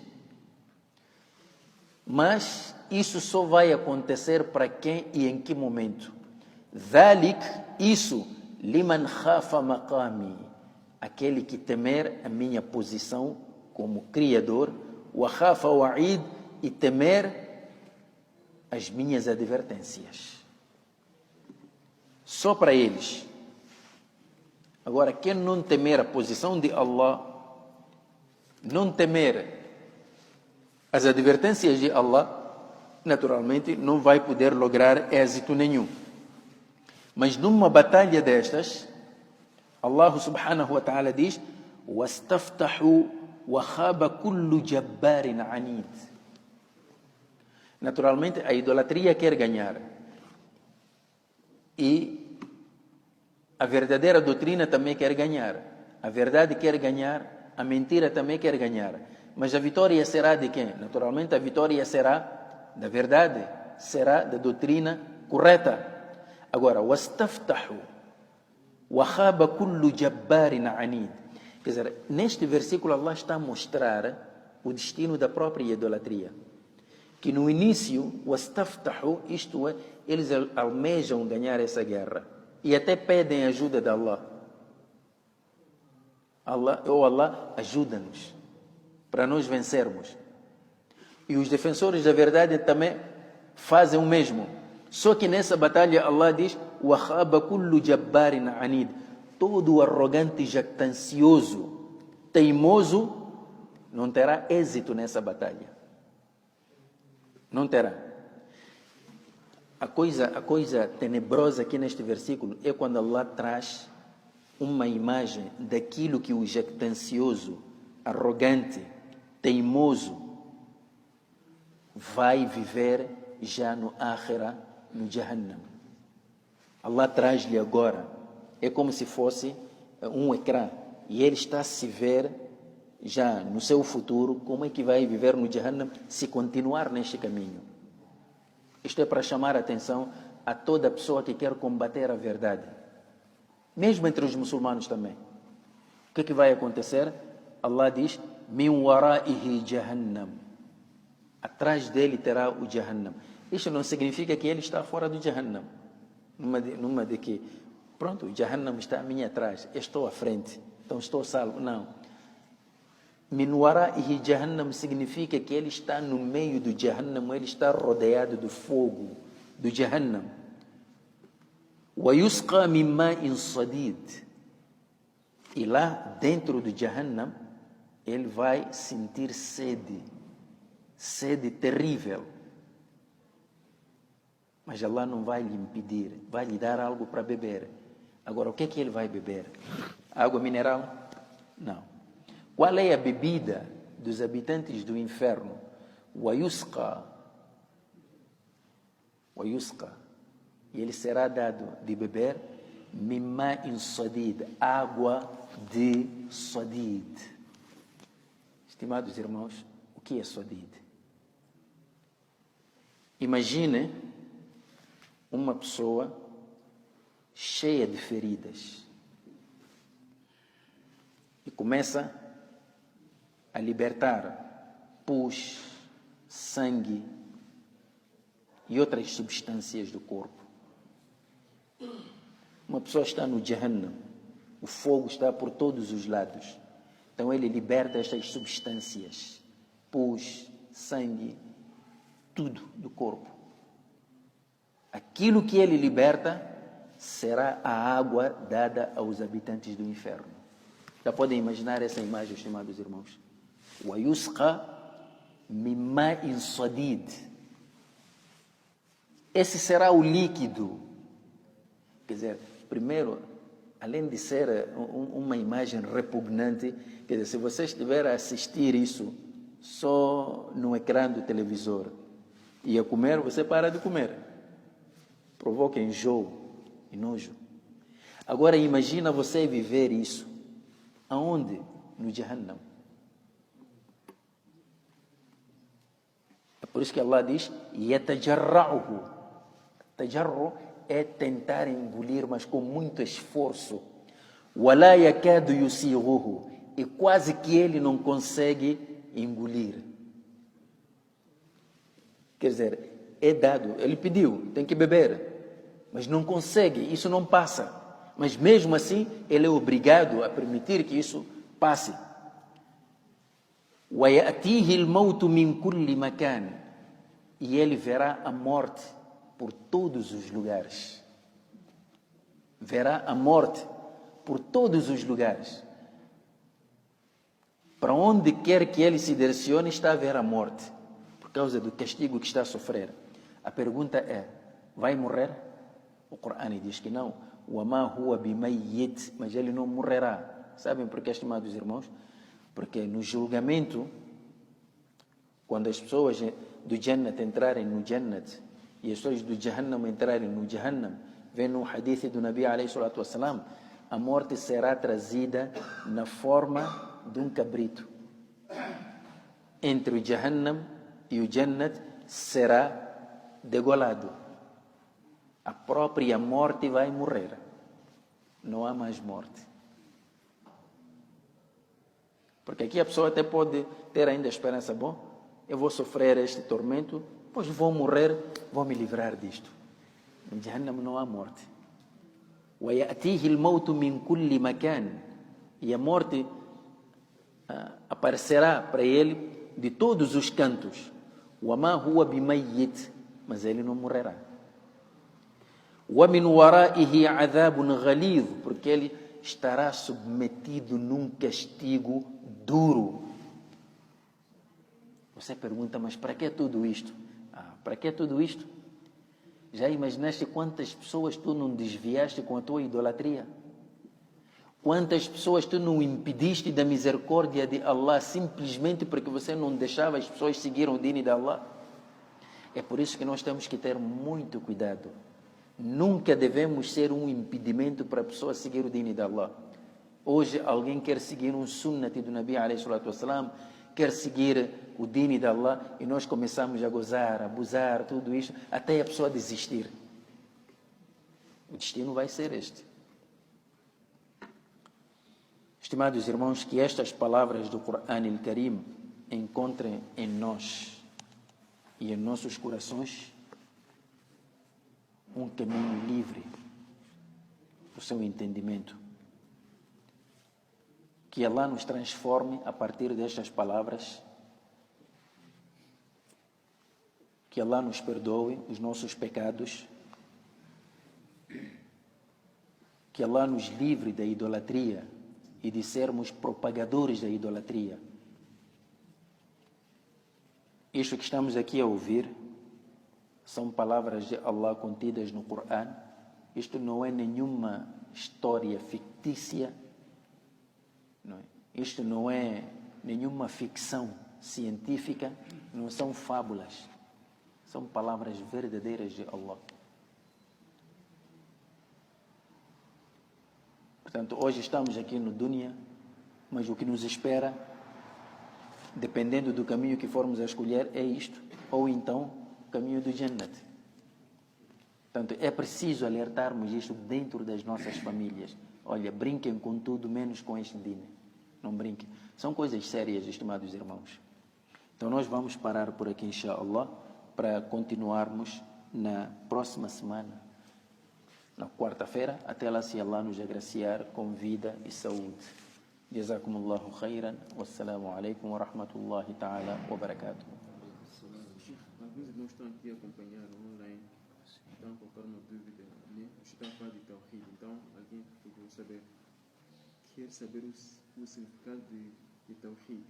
Speaker 1: Mas isso só vai acontecer para quem e em que momento? ذَلِكَ, isso, لِمَنْ خَافَ مَقَامِي, aquele que temer a minha posição como Criador, wa khafa wa'id, e temer as minhas advertências. Só para eles. Agora, quem não temer a posição de Allah, não temer as advertências de Allah, naturalmente não vai poder lograr êxito nenhum. Mas numa batalha destas, Allah subhanahu wa ta'ala diz: وَاسْتَفْتَحُوا وَخَابَ كُلُّ جَبَّارٍ عَنِيدٍ. Naturalmente, a idolatria quer ganhar. E a verdadeira doutrina também quer ganhar. A verdade quer ganhar, a mentira também quer ganhar. Mas a vitória será de quem? Naturalmente, a vitória será da verdade, será da doutrina correta. Agora, وَاسْتَفْتَحُوا وَخَابَ كُلُّ جَبَّارٍ عَنِيدٍ. Quer dizer, neste versículo Allah está a mostrar o destino da própria idolatria. Que no início, وَاسْتَفْتَحُوا, isto é, eles almejam ganhar essa guerra. E até pedem ajuda de Allah. Allah, ajuda-nos para nós vencermos. E os defensores da verdade também fazem o mesmo. Só que nessa batalha Allah diz: وَخَابَ كُلُّ جَبَّارٍ عَنِيدٍ. Todo arrogante, jactancioso, teimoso, não terá êxito nessa batalha. Não terá. A coisa tenebrosa aqui neste versículo é quando Allah traz uma imagem daquilo que o jactancioso, arrogante, teimoso vai viver já no Akhira, no Jahannam. Allah traz-lhe agora, é como se fosse um ecrã, e ele está a se ver já no seu futuro, como é que vai viver no Jahannam se continuar neste caminho. Isto é para chamar a atenção a toda pessoa que quer combater a verdade, mesmo entre os muçulmanos também. O que é que vai acontecer? Allah diz: min waraihi jahannam. Atrás dele terá o Jahannam. Isto não significa que ele está fora do Jahannam. Numa de que, pronto, o Jahannam está a mim atrás, eu estou à frente, então estou salvo. Não. Min waraihi jahannam significa que ele está no meio do Jahannam, ele está rodeado do fogo do Jahannam. Wa yusqa min ma'in sadid. E lá dentro do Jahannam, ele vai sentir sede terrível. Mas Allah não vai lhe impedir, vai lhe dar algo para beber. Agora, o que é que ele vai beber? Água mineral? Não. Qual é a bebida dos habitantes do inferno? وَيُسْقَى. E ele será dado de beber مِن مَاءٍ صَدِيدٍ, água de sadid. Estimados irmãos, o que é sadid? Imagine uma pessoa cheia de feridas e começa a libertar pus, sangue e outras substâncias do corpo. Uma pessoa está no Jahannam, o fogo está por todos os lados. Então ele liberta estas substâncias, pus, sangue, tudo do corpo. Aquilo que ele liberta será a água dada aos habitantes do inferno. Já podem imaginar essa imagem, estimados irmãos? وَيُسْقَى مِن مَاءٍ صَدِيدٍ. Esse será o líquido. Quer dizer, primeiro, além de ser uma imagem repugnante, quer dizer, se você estiver a assistir isso só no ecrã do televisor e a comer, você para de comer. Provoca enjoo e nojo. Agora imagina você viver isso. Aonde? No Jahannam. É por isso que Allah diz: يَتَجَرَّعُهُ. Tajarru é tentar engolir, mas com muito esforço. وَلَا يَكَادُ يُسِيغُهُ. E quase que ele não consegue engolir. Quer dizer, é dado, ele pediu, tem que beber, mas não consegue, isso não passa. Mas mesmo assim, ele é obrigado a permitir que isso passe. وَيَأْتِيهِ الْمَوْتُ مِنْ كُلِّ مَكَانٍ. E ele verá a morte por todos os lugares. Verá a morte por todos os lugares. Para onde quer que ele se direcione, está a ver a morte, por causa do castigo que está a sofrer. A pergunta é, vai morrer? O Corão diz que não. وَمَا هُوَ بِمَيِّتٍ. Mas ele não morrerá. Sabem por que, estimados irmãos? Porque no julgamento, quando as pessoas do Jannat entrarem no Jannat e as pessoas do Jahannam entrarem no Jahannam, vem no hadith do Nabi alayhi salatu wassalam, a morte será trazida na forma de um cabrito. Entre o Jahannam e o Jannat será degolado. A própria morte vai morrer. Não há mais morte. Porque aqui a pessoa até pode ter ainda a esperança, bom, eu vou sofrer este tormento, depois vou morrer, vou me livrar disto. Em Jahannam não há morte. وَيَأْتِيهِ الْمَوْتُ مِنْ كُلِّ مَكَانٍ. E a morte aparecerá para ele de todos os cantos. وَمَا هُوَ بِمَيِّتٍ. Mas ele não morrerá. وَمِنْ وَرَائِهِ عَذَابٌ غَلِيظٌ. Porque ele estará submetido num castigo duro. Você pergunta, mas para que tudo isto? Para que tudo isto? Já imaginaste quantas pessoas tu não desviaste com a tua idolatria? Quantas pessoas tu não impediste da misericórdia de Allah simplesmente porque você não deixava as pessoas seguirem o dini de Allah? É por isso que nós temos que ter muito cuidado. Nunca devemos ser um impedimento para a pessoa seguir o dini de Allah. Hoje alguém quer seguir um sunnati do Nabi alayhi salatu wassalam, quer seguir o dini de Allah e nós começamos a gozar, a abusar, tudo isso, até a pessoa desistir. O destino vai ser este. Estimados irmãos, que estas palavras do Corão al-Karim encontrem em nós e em nossos corações um caminho livre para o seu entendimento. Que Allah nos transforme a partir destas palavras. Que Allah nos perdoe os nossos pecados. Que Allah nos livre da idolatria e de sermos propagadores da idolatria. Isto que estamos aqui a ouvir são palavras de Allah contidas no Corão. Isto não é nenhuma história fictícia. Não é? Isto não é nenhuma ficção científica, não são fábulas. São palavras verdadeiras de Allah. Portanto, hoje estamos aqui no Dunya, mas o que nos espera, dependendo do caminho que formos a escolher, é isto. Ou então, o caminho do Jannat. Portanto, é preciso alertarmos isto dentro das nossas famílias. Olha, brinquem com tudo, menos com este dini. Não brinquem. São coisas sérias, estimados irmãos. Então, nós vamos parar por aqui, inshallah, para continuarmos na próxima semana. Na quarta-feira, até lá, se Allah nos agraciar com vida e saúde. Jazakumullahu khairan. Wassalamu alaikum wa rahmatullahi ta'ala wa barakatuh.
Speaker 2: Alguns irmãos estão aqui a acompanhar online, estão a colocar uma dúvida ali. Você está a falar de Tawhid, então alguém quer saber o significado de Tawhid.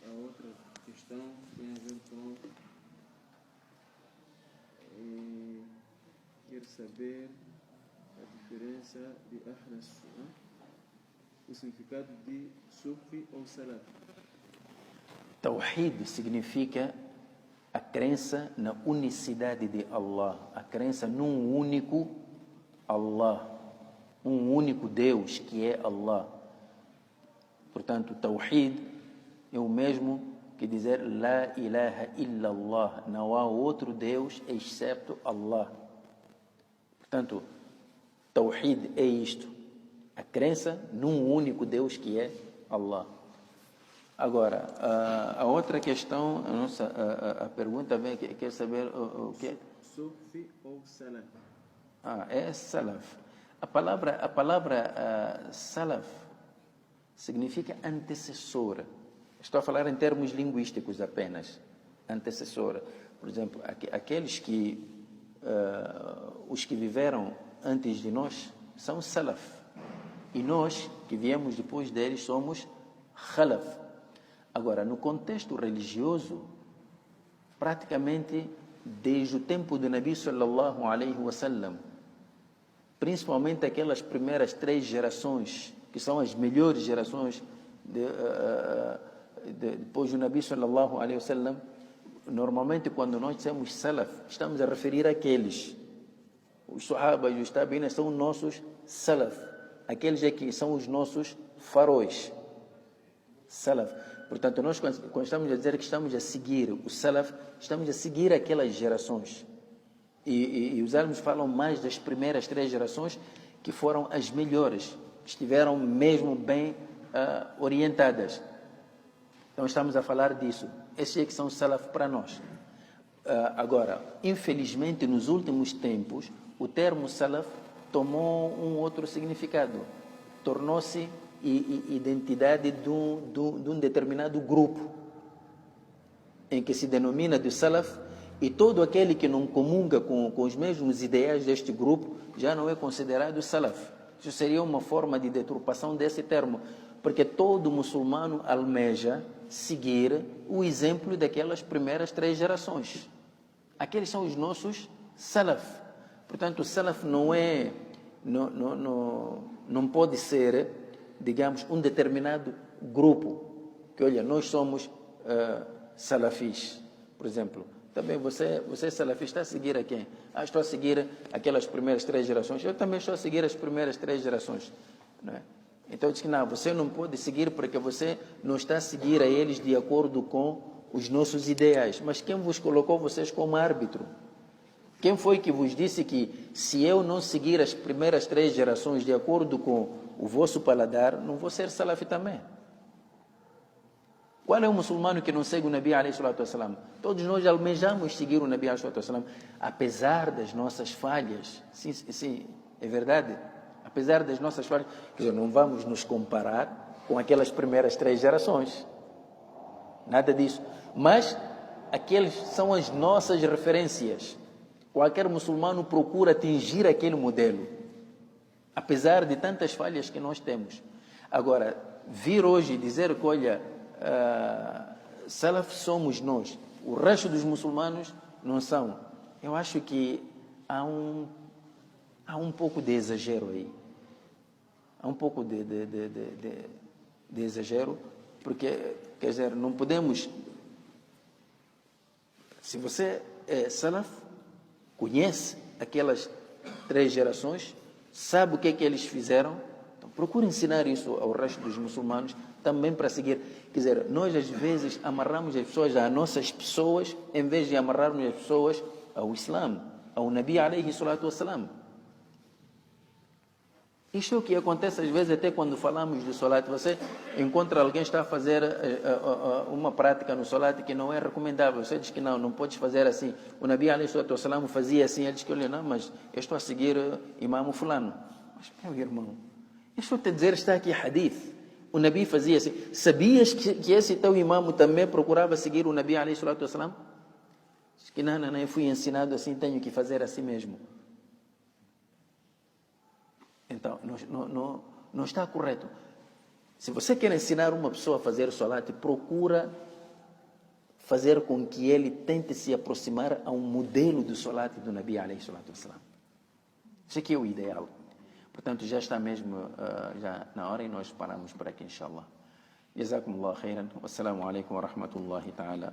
Speaker 2: A outra questão tem a ver com quer saber a diferença de Ahl Sunnah, o significado de Sufi ou Salaf.
Speaker 1: Tawhid significa a crença na unicidade de Allah, a crença num único Allah, um único Deus que é Allah. Portanto, Tawhid é o mesmo que dizer La ilaha illallah, não há outro Deus excepto Allah. Portanto, Tawhid é isto, a crença num único Deus que é Allah. Agora, a outra questão, a pergunta vem, quer saber o que?
Speaker 2: Sufi ou Salaf?
Speaker 1: É salaf. A palavra salaf significa antecessora. Estou a falar em termos linguísticos apenas. Antecessora. Por exemplo, aqueles que os que viveram antes de nós são salaf. E nós, que viemos depois deles, somos khalaf. Agora, no contexto religioso, praticamente desde o tempo do Nabi sallallahu alaihi wasallam, principalmente aquelas primeiras 3 gerações, que são as melhores gerações depois do Nabi sallallahu alaihi wasallam, normalmente quando nós dizemos salaf, estamos a referir àqueles. Os sahabas e os tabi'in são nossos salaf. Aqueles aqui são os nossos faróis. Salaf. Portanto, nós quando estamos a dizer que estamos a seguir o salaf, estamos a seguir aquelas gerações. E os álbuns falam mais das primeiras 3 gerações, que foram as melhores, que estiveram mesmo bem orientadas. Então estamos a falar disso. Esses é que são salaf para nós. Agora, infelizmente, nos últimos tempos, o termo salaf tomou um outro significado. Tornou-se identidade de um determinado grupo, em que se denomina de salaf, e todo aquele que não comunga com os mesmos ideais deste grupo já não é considerado salaf. Isso seria uma forma de deturpação desse termo, porque todo muçulmano almeja seguir o exemplo daquelas primeiras 3 gerações. Aqueles são os nossos salaf. Portanto, o salaf não pode ser, digamos, um determinado grupo, que olha, nós somos salafis, por exemplo. Também você é salafista, está a seguir a quem? Estou a seguir aquelas primeiras 3 gerações. Eu também estou a seguir as primeiras 3 gerações. Não é? Então diz que não, você não pode seguir porque você não está a seguir a eles de acordo com os nossos ideais. Mas quem vos colocou vocês como árbitro? Quem foi que vos disse que se eu não seguir as primeiras 3 gerações de acordo com o vosso paladar, não vou ser salafi também? Qual é o muçulmano que não segue o Nabi alayhi salatu wassalam? Todos nós almejamos seguir o Nabi alayhi salatu wassalam, apesar das nossas falhas. Sim, é verdade. Apesar das nossas falhas, quer dizer, não vamos nos comparar com aquelas primeiras 3 gerações. Nada disso. Mas aqueles são as nossas referências. Qualquer muçulmano procura atingir aquele modelo, apesar de tantas falhas que nós temos. Agora, vir hoje dizer que, olha, salaf somos nós, o resto dos muçulmanos não são. Eu acho que há um pouco de exagero aí. Há um pouco de exagero, porque, quer dizer, não podemos... Se você é salaf, conhece aquelas 3 gerações, sabe o que é que eles fizeram, então procura ensinar isso ao resto dos muçulmanos, também para seguir. Quer dizer, nós às vezes amarramos as pessoas a nossas pessoas, em vez de amarrarmos as pessoas ao Islã, ao Nabi alayhi salatu wassalam. Isto é o que acontece às vezes até quando falamos de salat. Você encontra alguém que está a fazer uma prática no salat que não é recomendável. Você diz que não podes fazer assim. O Nabi alayhi salatu wassalam fazia assim. Ele diz que, olha, não, mas eu estou a seguir imam fulano. Mas, meu irmão, isso te dizer está aqui hadith. O Nabi fazia assim. Sabias que esse teu imam também procurava seguir o Nabi alayhi salatu wassalam? Diz que não, eu fui ensinado assim, tenho que fazer assim mesmo. Então, não está correto. Se você quer ensinar uma pessoa a fazer salat, procura fazer com que ele tente se aproximar a um modelo do salat do Nabi alayhi salatu wassalam. Isso aqui é o ideal. Portanto, já está mesmo já na hora e nós paramos por aqui, inshallah. Jazakumullah khairan. Wassalamu alaikum wa rahmatullahi ta'ala.